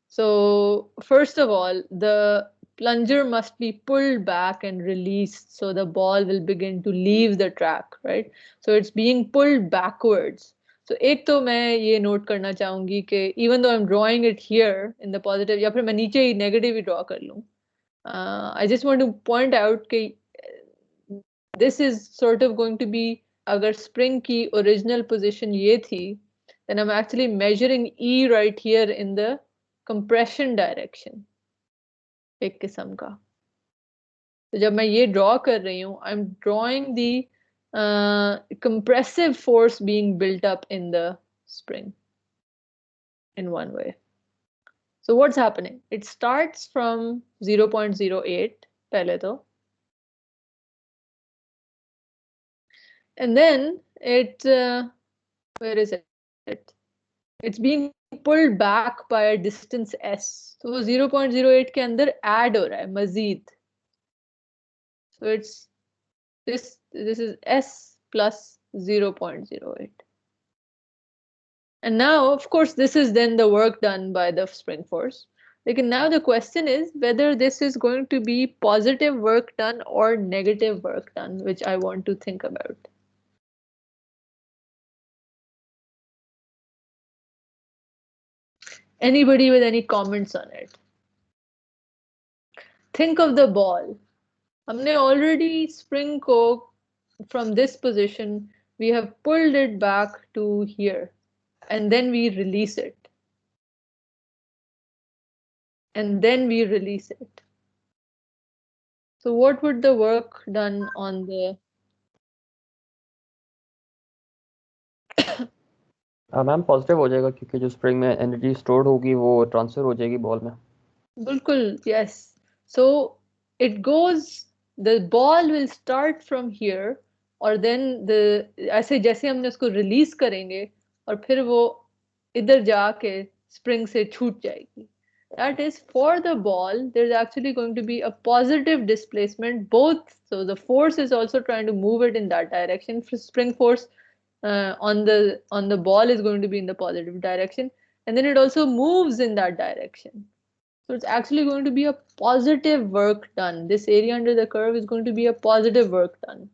So first of all, the plunger must be pulled back and released, so the ball will begin to leave the track, right? So it's being pulled backwards. So एक तो मैं ये नोट करना चाहूंगी कि even though I'm drawing it here in the positive, या फिर मैं नीचे ही negative ही draw कर लूँ, I just want to point out कि this is sort of going to be, अगर spring की original position ये थी, then I'm actually measuring E right here in the compression direction, एक किस्म का. तो जब मैं ये draw कर रही हूँ, I'm drawing the compressive force being built up in the spring in one way. So what's happening? It starts from 0.08 पहले तो, and then it where is it? It's being pulled back by a distance s. तो वो 0.08 के अंदर add हो रहा है मजीद. So it's this is s plus 0.08. And now, of course, this is then the work done by the spring force. Like, now the question is whether this is going to be positive work done or negative work done, which I want to think about. Anybody with any comments on it? Think of the ball. हमने already spring को from this position, we have pulled it back to here, and then we release it. And then we release it. So what would the work done on the ma'am positive हो जाएगा क्योंकि जो spring में energy stored होगी वो transfer हो जाएगी ball में. बिल्कुल, yes. So it goes, the ball will start from here, और then ऐसे जैसे हमने उसको रिलीज करेंगे और फिर वो इधर जाके स्प्रिंग से छूट जाएगी. That is, for the ball, there's actually going to be a positive displacement, both. So the force is also trying to move it in that direction. Spring force on the ball is going to be in the positive direction, and then it also moves in that direction. So it's actually going to be a positive work done. This area under the curve is going to be a positive work done.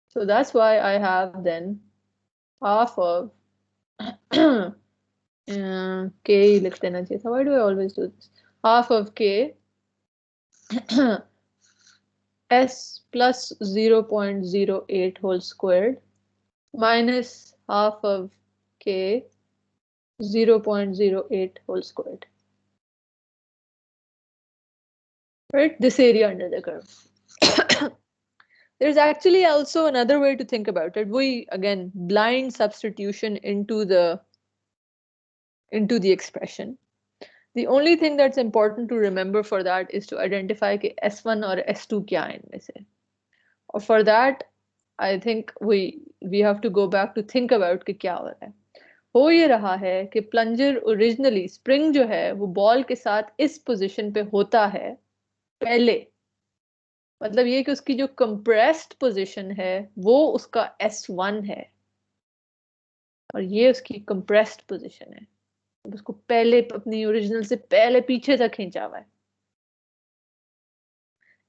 So that's why I have then half of k लिख देना चाहिए था. Why do I always do this? Half of k s plus 0.08 whole squared minus half of k 0.08 whole squared. Right? This area under the curve. There's actually also another way to think about it. We, again, blind substitution into the expression. The only thing that's important to remember for that is to identify कि S1 और S2 क्या है इनमें से. और for that, I think we have to go back to think about कि क्या हो रहा है. हो ये रहा है कि प्लंजर ओरिजिनली स्प्रिंग जो है वो बॉल के साथ इस पोजीशन पे होता है पहले. मतलब ये कि उसकी जो कंप्रेस्ड पोजीशन है वो उसका S1 है और ये उसकी कंप्रेस्ड पोजीशन है. उसको पहले अपनी ओरिजिनल से पहले पीछे तक खींचा हुआ है.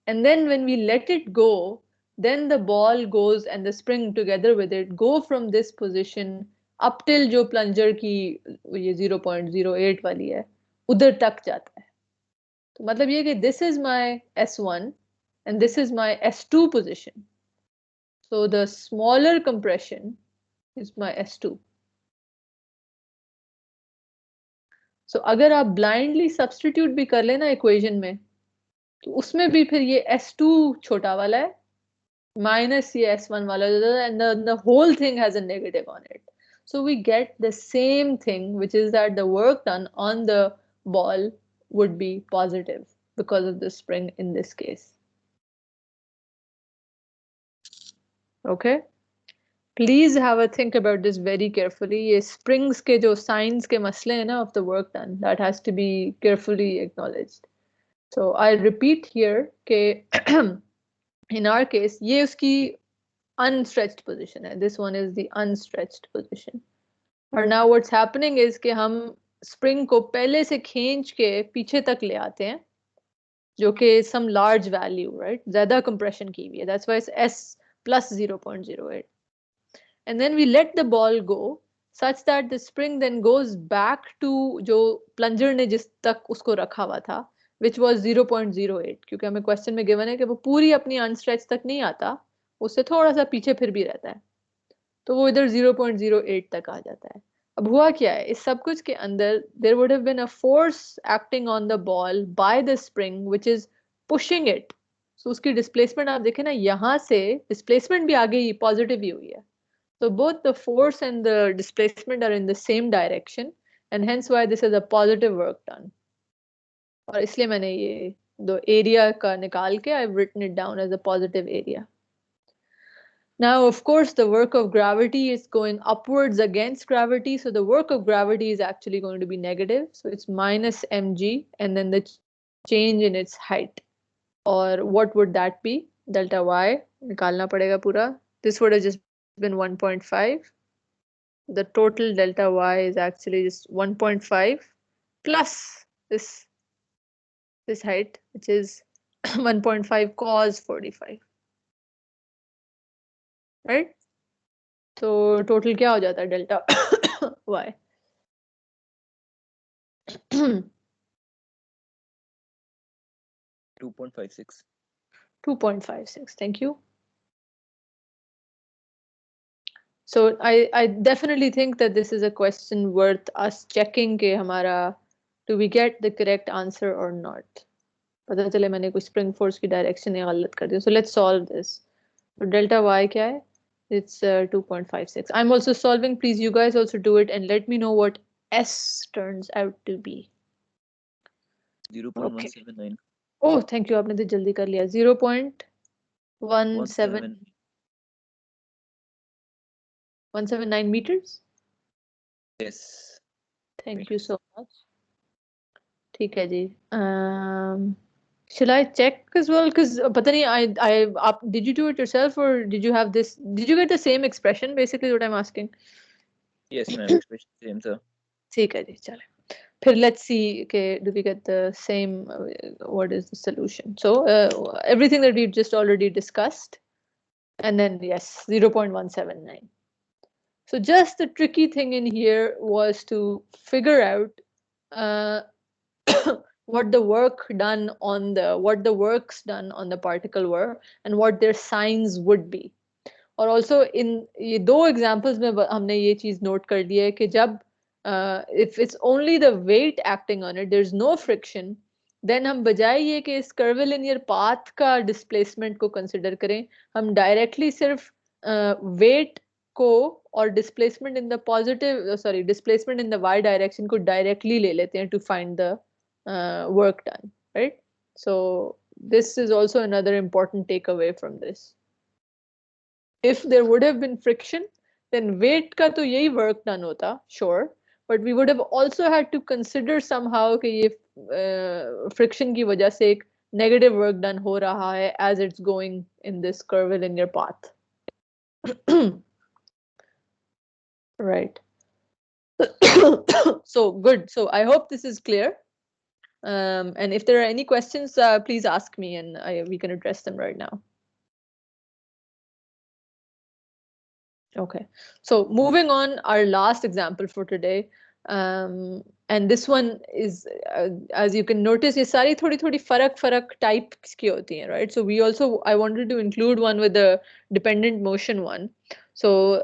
And then when we let it go, then the ball goes and the spring together with it go from this position up till जो प्लंजर की ये 0.08 वाली है उधर तक जाता है. तो मतलब ये कि this is my S1 and this is my S2 position. So the smaller compression is my S2. So अगर आप blindly substitute भी कर लेना equation में, तो उसमें भी फिर ये S2 छोटा वाला है minus ये S1 वाला, and the whole thing has a negative on it. So we get the same thing, which is that the work done on the ball would be positive because of the spring in this case. Okay? Please have a think about this very carefully. ये springs के जो signs के मसले हैं ना of the work done, that has to be carefully acknowledged. So I repeat here कि in our case ये उसकी unstretched position है. This one is the unstretched position. और now what's happening is कि हम spring को पहले से खींच के पीछे तक ले आते हैं, जो कि some large value, right? ज़्यादा compression की हुई है. That's why it's S plus 0.08. and then we let the ball go such that the spring then goes back to जो plunger ने जिस तक उसको रखा हुआ था, which was 0.08, क्योंकि हमें क्वेश्चन में गिवन है कि वो पूरी अपनी अनस्ट्रेच तक नहीं आता, उससे थोड़ा सा पीछे फिर भी रहता है, तो वो इधर 0.08 तक आ जाता है। अब हुआ क्या है इस सब कुछ के अंदर, there would have been a force acting on the ball by the spring which is pushing it, so उसकी डिस्प्लेसमेंट आप देखें ना, यहाँ से डिस्प्लेसमेंट भी आगे ही पॉजिटिव ही हुई है, so both the force and the displacement are in the same direction and hence why this is a positive work done, और इसलिए मैंने ये दो एरिया का निकाल के I've written it down as a positive area. Now, of course, the work of gravity is going upwards against gravity. So the work of gravity is actually going to be negative. So it's minus mg and then the change in its height. Or what would that be? Delta y. Nikalna padega pura. This would have just been 1.5. The total delta y is actually just 1.5 plus this height, which is 1.5 cos 45. Right? तो total क्या हो जाता है delta y? 2.56. 2.56. Thank you. So I definitely think that this is a question worth us checking के हमारा do we get the correct answer or not. पता चले मैंने कोई spring force की direction में गलत कर दी. So let's solve this. So delta y क्या है? It's 2.56. I'm also solving. Please, you guys also do it and let me know what S turns out to be. 0.179. Oh, thank you. आपने तो जल्दी कर लिया. 0.179 meters. Yes. Thank you so much. ठीक है जी. Shall I check as well? Because पता नहीं, did you do it yourself or did you have this? Did you get the same expression? Basically, what I'm asking. Yes, ma'am. Expression same, sir. ठीक है जी, चले. फिर let's see. Okay, do we get the same? What is the solution? So everything that we've just already discussed, and then yes, 0.179. So just the tricky thing in here was to figure out what the works done on the particle were and what their signs would be. और also in ये दो examples में हमने ये चीज note कर ली है कि जब if it's only the weight acting on it, there's no friction, then हम बजाय ये कि इस curvilinear path का displacement को consider करें, हम directly सिर्फ weight को और displacement in the displacement in the y direction को directly ले लेते हैं to find the work done, right? So this is also another important takeaway from this. If there would have been friction, then weight का तो यही work done होता, sure, but we would have also had to consider somehow कि ये friction की वजह से एक negative work done हो रहा है as it's going in this curvilinear path. Right. So good. So I hope this is clear. And if there are any questions, please ask me and we can address them right now. Okay, so moving on, our last example for today, and this one is, as you can notice, ये सारी थोड़ी फरक types की होती हैं, right? So I wanted to include one with the dependent motion one. So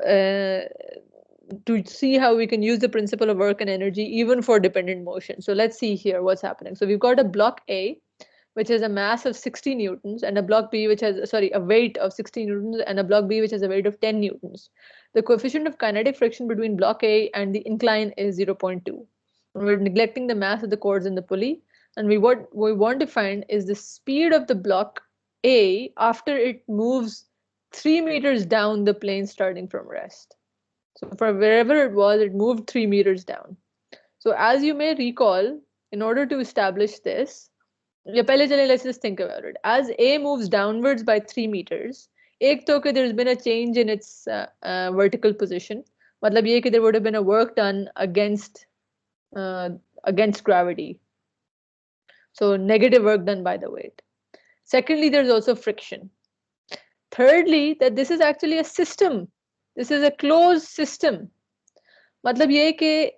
to see how we can use the principle of work and energy even for dependent motion. So let's see here what's happening. So we've got a block A, which has a mass of 60 newtons, and a block B, which has, a weight of 60 newtons, and a block B, which has a weight of 10 newtons. The coefficient of kinetic friction between block A and the incline is 0.2. We're neglecting the mass of the cords in the pulley, and what we want to find is the speed of the block A after it moves 3 meters down the plane starting from rest. So from wherever it was, it moved 3 meters down. So as you may recall, in order to establish this, let's just think about it. As A moves downwards by 3 meters, there's been a change in its vertical position. मतलब ये कि there would have been a work done against gravity. So negative work done by the weight. Secondly, there's also friction. Thirdly, that this is actually a system This is a closed system. मतलब ये कि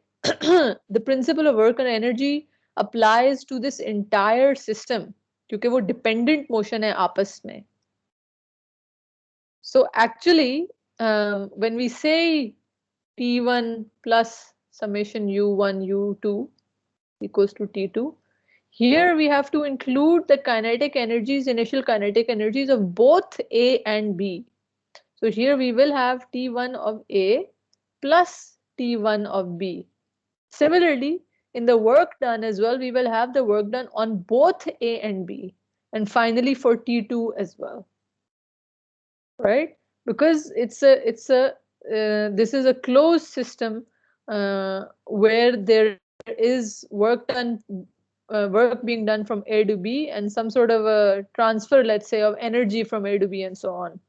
the principle of work and energy applies to this entire system क्योंकि वो dependent motion है आपस में. So actually, when we say T1 plus summation U1, U2 equals to T2, here we have to include the kinetic energies, initial kinetic energies of both A and B. So here we will have T1 of A plus T1 of B. Similarly, in the work done as well, we will have the work done on both A and B. And finally for T2 as well. Right? Because this is a closed system where there is work being done from A to B and some sort of a transfer, let's say, of energy from A to B and so on.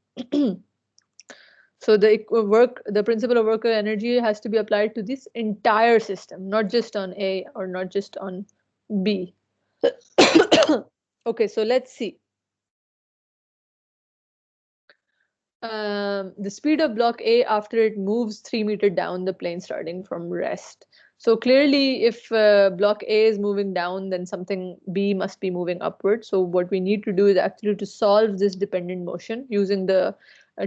So the principle of work or energy has to be applied to this entire system, not just on A or not just on B. Okay, so let's see. The speed of block A after it moves 3 meters down the plane starting from rest. So clearly if block A is moving down, then something B must be moving upward. So what we need to do is actually to solve this dependent motion using the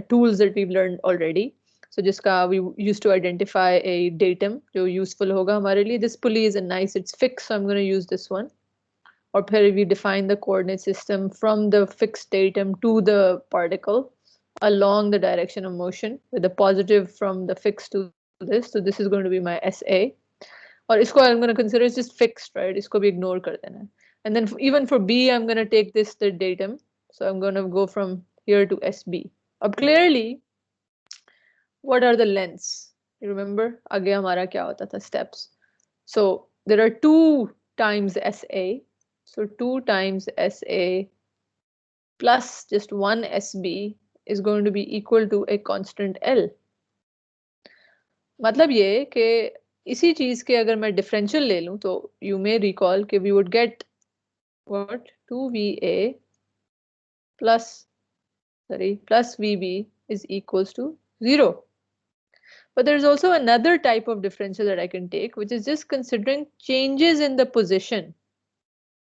tools that we've learned already. So jiska we used to identify a datum जो useful होगा हमारे लिए. This pulley is nice, it's fixed, so I'm going to use this one. Or फिर we define the coordinate system from the fixed datum to the particle along the direction of motion with a positive from the fixed to this. So this is going to be my SA. Or isko I'm going to consider it's just fixed, right? Isko bhi ignore kar dena. And then even for B, I'm going to take this the datum. So I'm going to go from here to SB. Ab clearly, what are the lengths? You remember? Aage hamara kya hota tha steps. So there are 2 times SA. So 2 times SA plus just 1 SB is going to be equal to a constant L. मतलब ये कि इसी चीज के अगर मैं differential ले लूं तो you may recall कि we would get what 2VA plus VB is equals to 0. But there's also another type of differential that I can take, which is just considering changes in the position.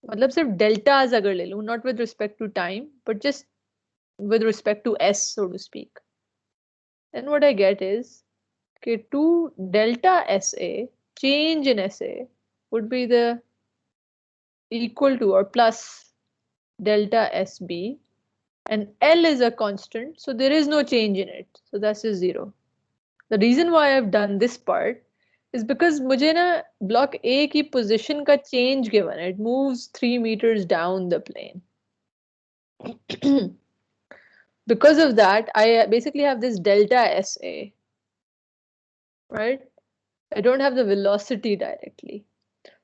मतलब सिर्फ deltas अगर ले लूं, not with respect to time, but just with respect to S, so to speak. Then what I get is okay, 2 delta SA, change in SA would be the equal to or plus delta SB, and L is a constant, so there is no change in it. So that's just 0. The reason why I've done this part is because मुझे ना block A की position का change given. It moves 3 meters down the plane. Because of that, I basically have this delta SA, right? I don't have the velocity directly.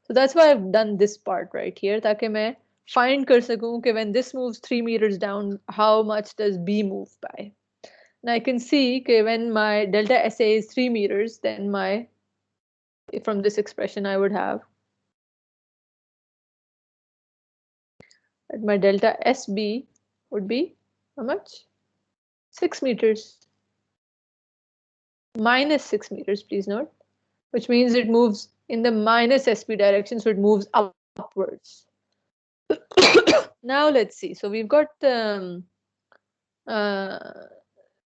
So that's why I've done this part right here, ताकि मैं find कर सकूं कि when this moves 3 meters down, how much does B move by? And I can see that when my delta SA is 3 meters, then from this expression I would have that my delta SB would be how much? 6 meters. Minus 6 meters, please note, which means it moves in the minus SB direction, so it moves upwards. Now let's see. So we've got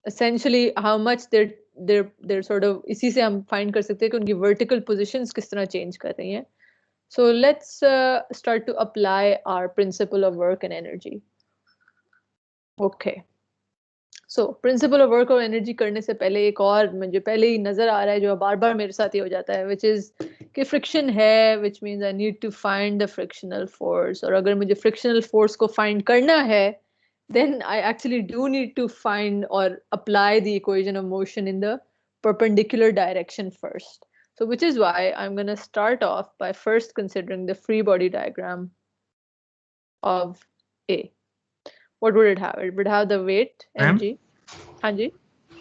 essentially how much they're sort of इसी से हम find कर सकते हैं कि उनकी vertical positions किस तरह change कर रही हैं. So let's start to apply our principle of work and energy. Okay. So principle of work और energy करने से पहले एक और मुझे पहले ही नजर आ रहा है जो बार बार मेरे साथ ही हो जाता है, which is कि friction है, which means I need to find the frictional force. और अगर मुझे frictional force को find करना है, then I actually do need to find or apply the equation of motion in the perpendicular direction first. So which is why I'm going to start off by first considering the free body diagram of A. What would it have? It would have the weight mg. हाँ जी.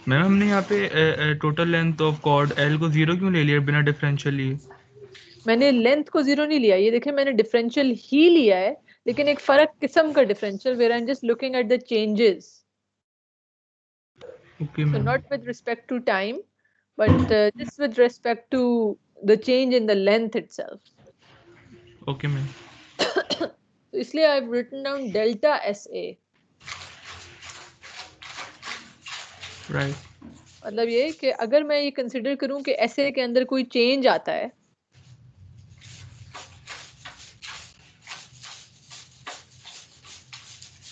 Ma'am हमने यहाँ पे total length of cord L को 0 क्यों ले लिया बिना differential लिए? मैंने लेंथ को 0 नहीं लिया, ये देखें मैंने डिफरेंशियल ही लिया है, लेकिन एक फर्क किस्म का differential, where I am just looking at the changes. Okay, So ma'am. not with respect to time, but just with respect to the change in the length itself. Okay, ma'am. So इसलिए I've written down delta SA. Right. मतलब ये कि अगर मैं ये consider करूं कि SA के अंदर कोई चेंज आता है,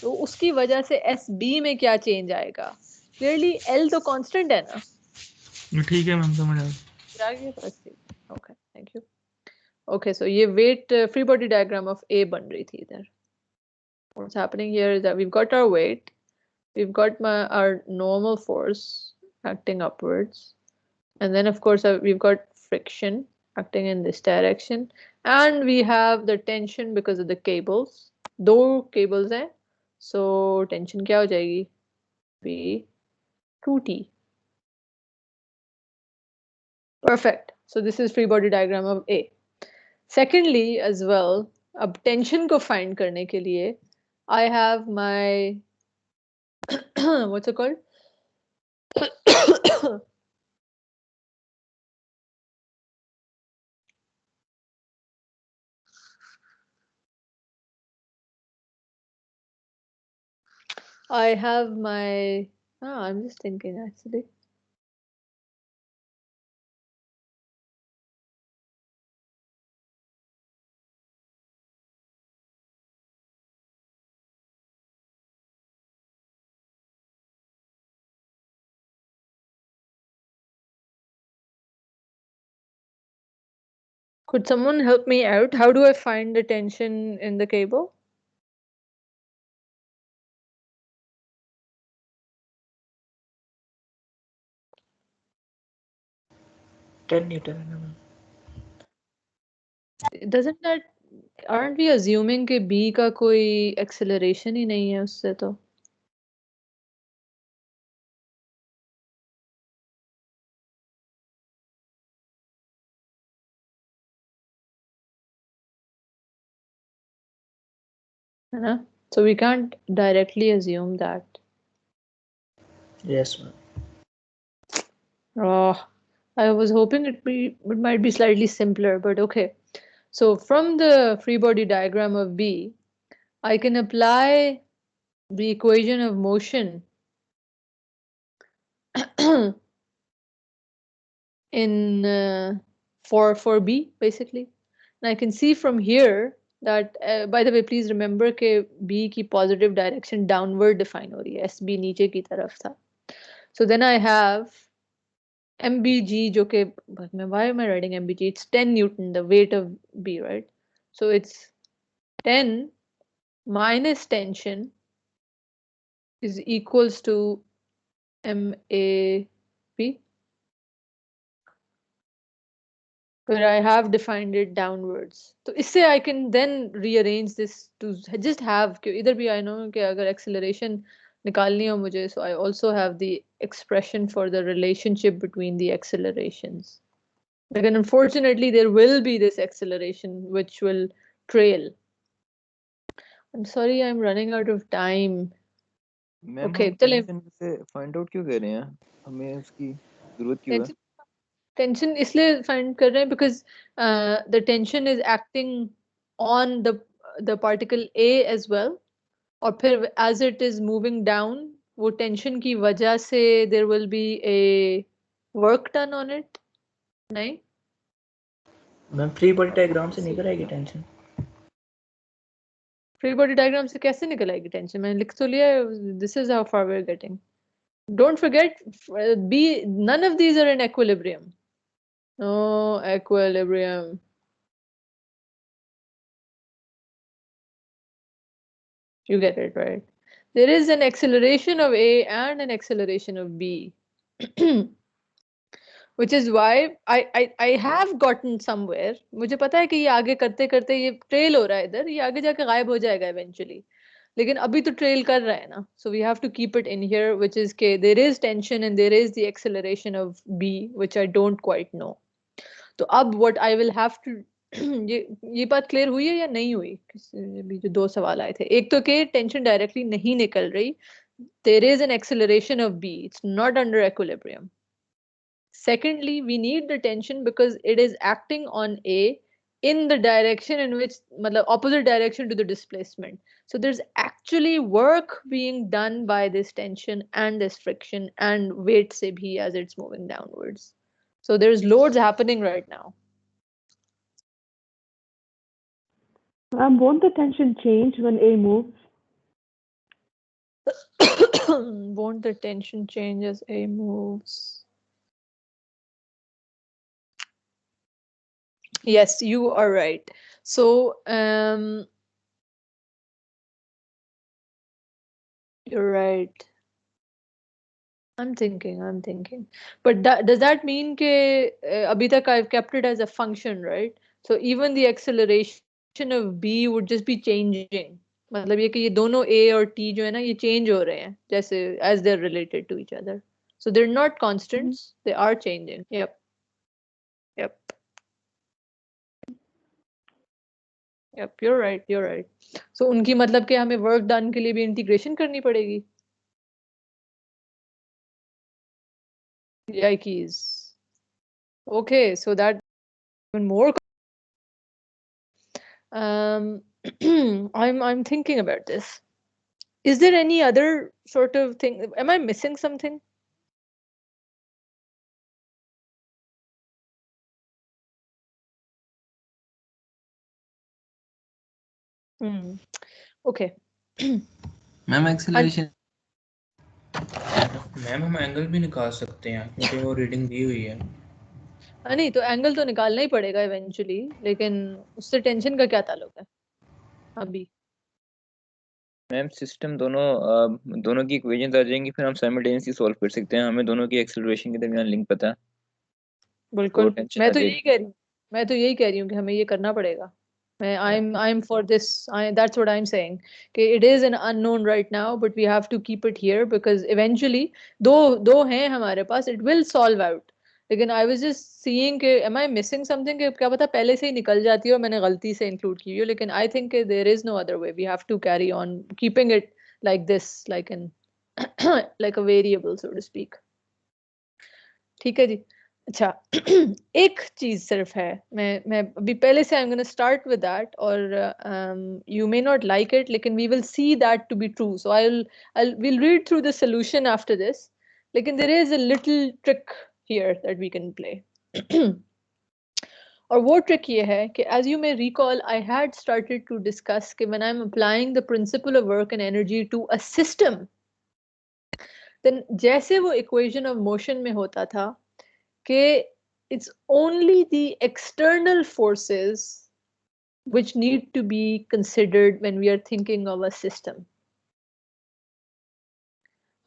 तो उसकी वजह से SB में क्या चेंज आएगा? क्लियरली L तो कांस्टेंट है ना? ठीक है मैम, समझ आ गया। Okay, thank you. Okay, so ये weight free body diagram of A बन रही थी इधर. What's happening here is that we've got our weight, we've got our normal force acting upwards, and then of course we've got friction acting in this direction, and we have the tension because of the cables. दो cables हैं, so tension क्या हो जाएगी? B 2T. Perfect. So this is free body diagram of A. Secondly, as well, अब tension को find करने के लिए, I have my what's it called? I have my I'm just thinking actually. Could someone help me out? How do I find the tension in the cable? Newton. Doesn't that, aren't we assuming कि B का कोई acceleration ही नहीं है उससे तो? है ना? So we can't directly assume that. Yes, ma'am. Oh, I was hoping it might be slightly simpler, but okay. So from the free body diagram of B, I can apply the equation of motion in for B basically. And I can see from here that by the way, please remember कि B की positive direction downward define हो रही है, SB नीचे की तरफ था. So then I have MBG जो कि why am I writing MBG? It's 10 Newton, the weight of B, right? So it's 10 minus tension is equals to MAP. Where I have defined it downwards. तो इससे I can then rearrange this to just have कि इधर भी I know कि अगर acceleration निकालनी हो मुझे, so I also have the expression for the relationship between the accelerations. Like, and unfortunately there will be this acceleration which will trail. I'm sorry, I'm running out of time. Ma'am Okay, हम चले tension से find out क्यों कर रहे हैं? हमें उसकी जरूरत क्यों है? tension इसलिए find कर रहे हैं because the tension is acting on the particle A as well, और फिर as it is moving down वो tension की वजह से there will be a work done on it. नहीं? मैम फ्री बॉडी डायग्राम से निकल आएगी टेंशन. Free body diagram से कैसे निकल आएगी tension? मैंने लिख तो लिया है. This is how far we're getting. Don't forget, none of these are in equilibrium. No equilibrium. You get it, right? There is an acceleration of A and an acceleration of B. Which is why I have gotten somewhere. मुझे पता है कि ये आगे करते करते ये trail हो रहा है इधर, ये आगे जाके गायब हो जाएगा eventually. लेकिन अभी तो trail कर रहा है ना. So we have to keep it in here, which is कि there is tension and there is the acceleration of B, which I don't quite know. तो अब what I will have to ये बात clear हुई है या नहीं हुई? अभी जो दो सवाल आए थे, एक तो कि टेंशन डायरेक्टली नहीं निकल रही, there is an acceleration of B. It's not under equilibrium. Secondly, we need the tension because it is acting on A in the direction in which, opposite direction to the displacement. So there's actually work being done by this tension and this friction and weight se bhi as it's moving downwards. So there's loads happening right now. Won't the tension change when A moves? Won't the tension change as A moves? Yes, you are right. So you're right. I'm thinking. But does that mean that abhi tak I've kept it as a function, right? So even the acceleration of B would just be changing. मतलब ये कि ये दोनों A और T जो है ना ये change हो रहे हैं जैसे as they're related to each other. So they're not constants, they are changing. Yep. Yep, you're right. So उनकी मतलब कि हमें work done के लिए भी integration करनी पड़ेगी. Yikes. Okay, so that even more. I'm thinking about this. Is there any other sort of thing? Am I missing something? Okay. Ma'am acceleration ma'am हम एंगल भी निकाल सकते हैं क्योंकि वो रीडिंग दी हुई है। नहीं तो एंगल तो निकालना ही पड़ेगा इवेंचुअली, लेकिन उससे टेंशन का क्या ताल्लुक है अभी? मैम सिस्टम दोनों की इक्वेशंस आ जाएंगी, फिर हम साइमल्टेनियसली सॉल्व कर सकते हैं। हमें दोनों की एक्सेलरेशन के दरमियान लिंक पता है। बिल्कुल, मैं तो यही कह रही हूँ कि हमें ये करना पड़ेगा। I'm for this. That's what I'm saying. Okay, it is an unknown right now, but we have to keep it here because eventually, दो हैं हमारे पास, it will solve out. लेकिन I was just seeing कि am I missing something कि क्या पता पहले से ही निकल जाती हो, मैंने गलती से include की हो, लेकिन I think there is no other way. We have to carry on keeping it like this, like a variable, so to speak. ठीक है जी। अच्छा एक चीज सिर्फ है, मैं अभी पहले से I am gonna start with that, और you may not like it लेकिन we will see that to be true, so I will read through the solution after this, लेकिन there is a little trick here that we can play. और वो trick ये है कि as you may recall I had started to discuss कि when I am applying the principle of work and energy to a system, then जैसे वो equation of motion में होता था कि it's only the external forces which need to be considered when we are thinking of a system.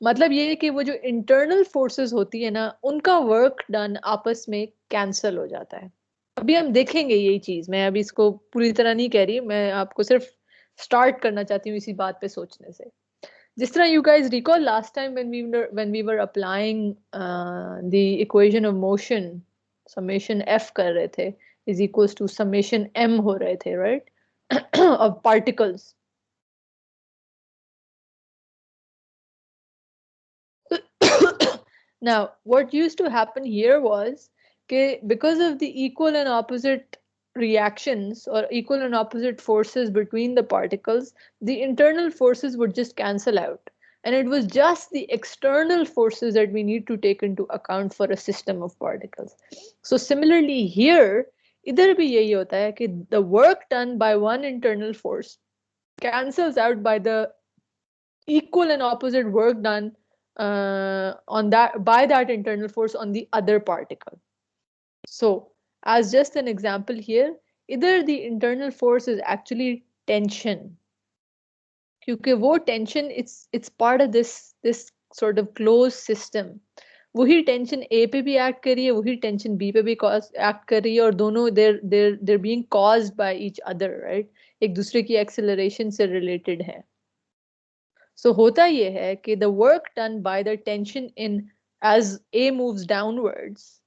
मतलब ये है कि वो जो internal forces होती है ना, उनका work done आपस में cancel हो जाता है। अभी हम देखेंगे यही चीज, मैं अभी इसको पूरी तरह नहीं कह रही, मैं आपको सिर्फ स्टार्ट करना चाहती हूँ इसी बात पे सोचने से। जिस तरह you guys recall last time when we were applying the equation of motion, summation f कर रहे थे is equals to summation m हो रहे थे, right? of particles. Now what used to happen here was because of the equal and opposite reactions or equal and opposite forces between the particles, the internal forces would just cancel out, and it was just the external forces that we need to take into account for a system of particles. So similarly here, इधर भी यही होता है कि the work done by one internal force cancels out by the equal and opposite work done on that by that internal force on the other particle. So as just an example here, either the internal force is actually tension, क्योंकि वो tension it's part of this sort of closed system. वही tension A पे भी act कर रही है, वही tension B पे भी act कर रही है, और दोनों they're being caused by each other, right? एक दूसरे की acceleration से related है. So होता ये है कि the work done by the tension in as A moves downwards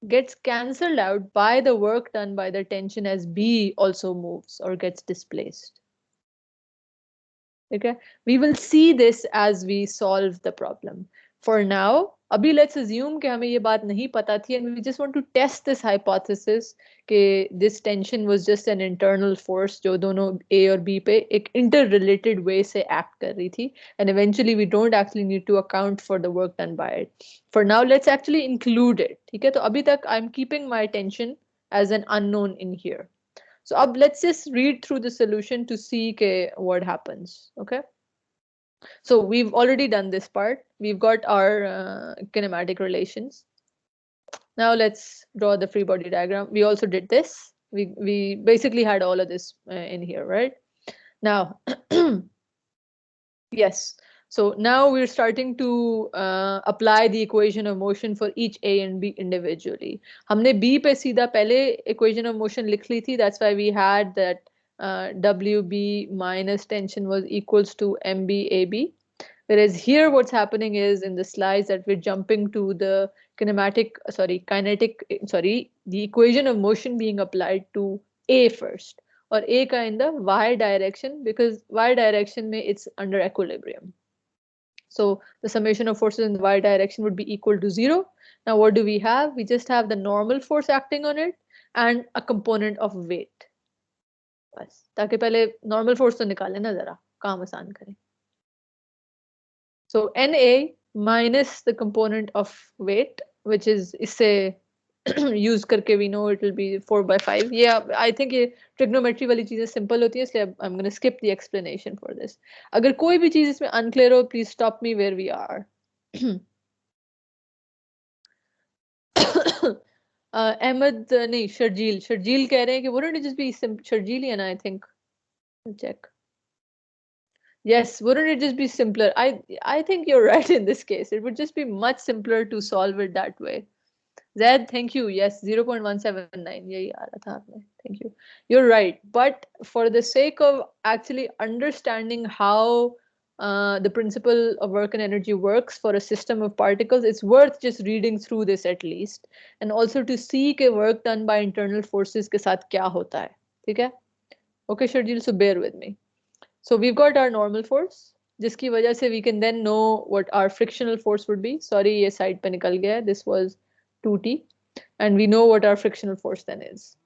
gets cancelled out by the work done by the tension as B also moves or gets displaced. Okay, we will see this as we solve the problem. For now, abhi let's assume कि हमें ये बात नहीं पता थी and we just want to test this hypothesis कि this tension was just an internal force जो दोनों A और B पे एक interrelated way से act कर रही थी, and eventually we don't actually need to account for the work done by it. For now, let's actually include it. ठीक है, तो अभी तक I'm keeping my tension as an unknown in here. So let's just read through the solution to see what happens. Okay. So we've already done this part. We've got our kinematic relations. Now let's draw the free body diagram. We also did this. We basically had all of this in here, right? Now, yes. So now we're starting to apply the equation of motion for each A and B individually. हमने B पे सीधा पहले equation of motion लिख ली थी. That's why we had that WB minus tension was equals to MBAB. Whereas here what's happening is in the slides that we're jumping to the the equation of motion being applied to A first. Or A ka in the Y direction, because Y direction mein it's under equilibrium. So the summation of forces in the Y direction would be equal to 0. Now what do we have? We just have the normal force acting on it and a component of weight. बस ताकि पहले normal force तो निकाले ना जरा, काम आसान करें. So Na minus the component of weight, which is इससे use करके we know it will be 4/5. Yeah, I think ये trigonometry वाली चीजें simple होती हैं, इसलिए I'm going to skip the explanation for this. अगर कोई भी चीज इसमें unclear हो, please stop me where we are. Ahmed नहीं, Sharjeel कह रहे हैं कि wouldn't it just be Sharjeel and I think I'll check. Yes, wouldn't it just be simpler? I think you're right in this case. It would just be much simpler to solve it that way. Zed, thank you. Yes, 0.179. Yeah, thank you. You're right. But for the sake of actually understanding how the principle of work and energy works for a system of particles, it's worth just reading through this at least. And also to see के work done by internal forces के साथ क्या होता है. ठीक है? Okay, Sharjeel, so bear with me. So we've got our normal force, जिसकी वजह से we can then know what our frictional force would be. Sorry, ये side पे निकल गया है. This was 2T. And we know what our frictional force then is.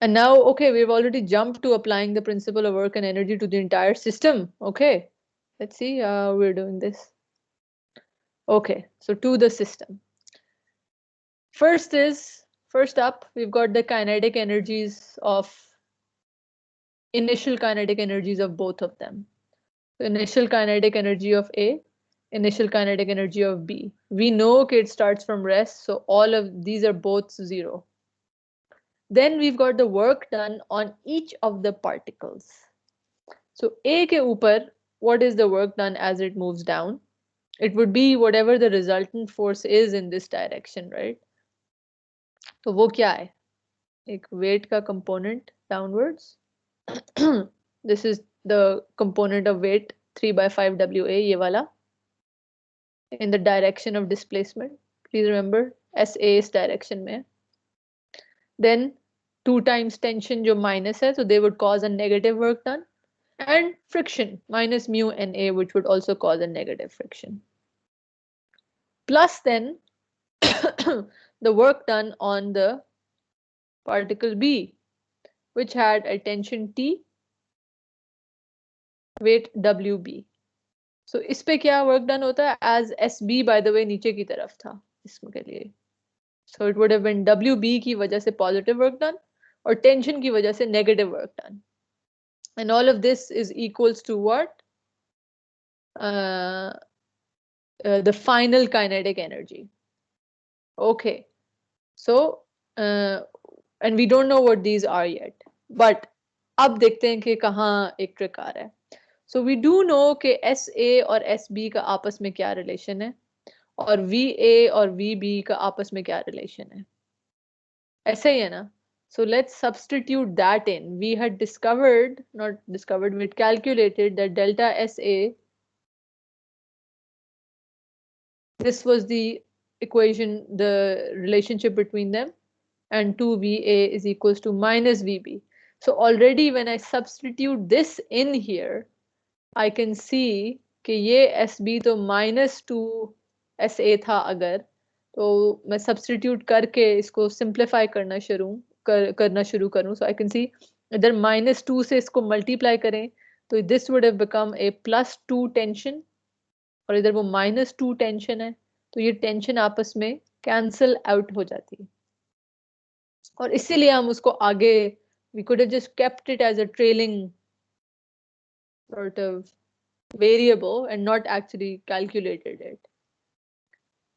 And now, okay, we've already jumped to applying the principle of work and energy to the entire system. Okay, let's see how we're doing this. Okay, so to the system. First up, we've got the kinetic energies of initial kinetic energies of both of them. So initial kinetic energy of A, initial kinetic energy of B. We know it starts from rest, so all of these are both 0. Then we've got the work done on each of the particles. So A ke upar, what is the work done as it moves down? It would be whatever the resultant force is in this direction, right? So wo kya hai? Ek weight ka component downwards. This is the component of weight 3/5 WA, ye wala. In the direction of displacement. Please remember, SA is direction mein. Then 2 times tension jo minus hai, so they would cause a negative work done. And friction minus mu NA, which would also cause a negative friction. Plus then the work done on the particle B, which had a tension T, weight WB. So इस पे क्या work done होता है? As SB, by the way, नीचे की तरफ था इसके लिए. So it would have been WB की वजह से positive work done और tension की वजह से negative work done. And all of this is equals to what? The final kinetic energy. Okay. So, and we don't know what these are yet. But अब देखते हैं कि कहाँ एक trick आ रहा है. So we do know कि SA और SB का आपस में क्या relation है और VA और VB का आपस में क्या relation है. ऐसे ही है ना? So let's substitute that in. We had not discovered, we had calculated that delta SA, this was the equation, the relationship between them, and 2VA is equals to minus VB. So already when I substitute this in here, I can see कि ये SB तो -2 SA था अगर, तो मैं substitute करके इसको simplify करना शुरू करूँ. So I can see इधर -2 से इसको multiply करें तो this would have become a +2 tension, और इधर वो -2 tension है, तो ये tension आपस में cancel out हो जाती है. और इसीलिए हम उसको आगे we could have just kept it as a trailing sort of variable and not actually calculated it.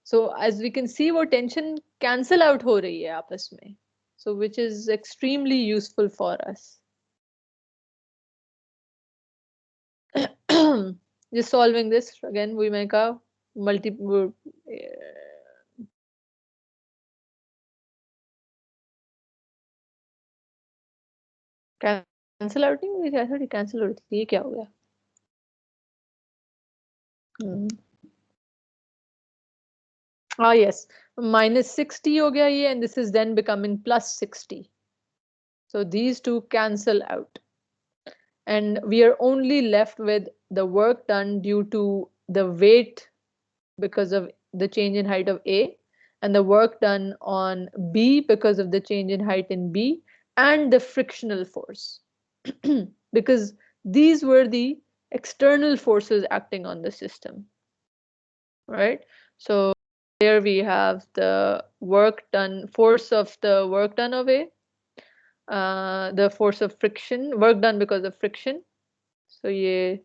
So as we can see, वो tension cancel out हो रही है आपस में, so which is extremely useful for us. Just solving this again, we make a multiple. Cancel out नहीं हुई, ऐसा नहीं cancel हो रही थी, ये क्या हो गया? Ah yes, -60 हो गया ये, and this is then becoming +60. So these two cancel out, and we are only left with the work done due to the weight because of the change in height of A, and the work done on B because of the change in height in B, and the frictional force. Because these were the external forces acting on the system, right? So here we have the work done, force of the work done of A, the force of friction, work done because of friction. So ये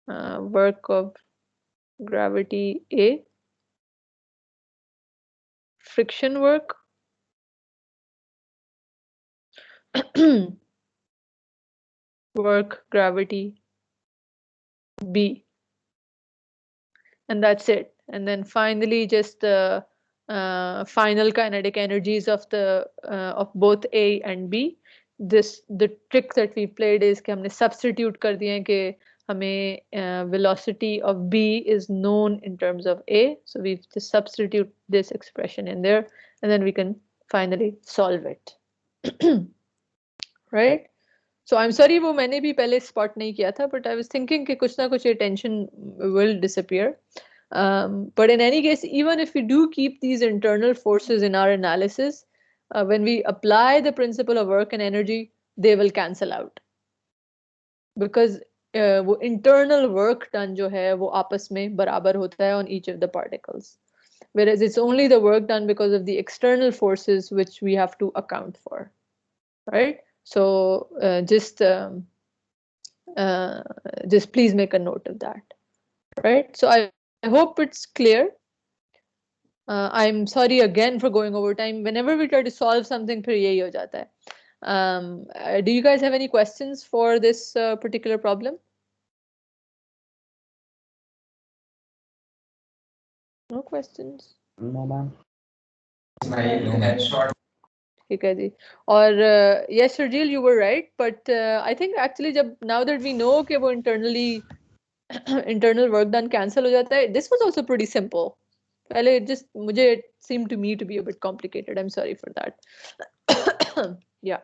work of gravity A, friction work, work gravity B, and that's it. And then finally just the final kinetic energies of the of both A and B. The trick that we played is कि हमने substitute कर दिए हैं कि हमें velocity of B is known in terms of A, so we just substitute this expression in there, and then we can finally solve it. Right? So I'm sorry वो मैंने भी पहले spot नहीं किया था, but I was thinking कि कुछ ना कुछ ये tension will disappear. But in any case, even if we do keep these internal forces in our analysis, when we apply the principle of work and energy, they will cancel out. Because वो internal work done जो है वो आपस में बराबर होता है on each of the particles. Whereas it's only the work done because of the external forces which we have to account for, right? So just please make a note of that, right? So I hope it's clear. I'm sorry again for going over time. Whenever we try to solve something, फिर यही हो जाता है. Do you guys have any questions for this particular problem? No questions? No, ma'am. No, ma'am. ठीक है जी. और yes, Sharjeel, you were right, but I think actually जब now that we know कि वो internally internal work done cancel हो जाता है, this was also pretty simple. पहले just मुझे it seemed to me to be a bit complicated. I'm sorry for that. Yeah.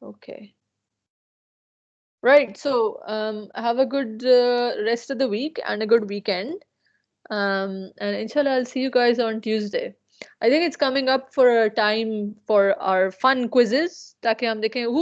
Okay. Right. So have a good rest of the week and a good weekend. And inshallah, I'll see you guys on Tuesday. I think it's coming up for a time for our fun quizzes. ताकि हम देखें who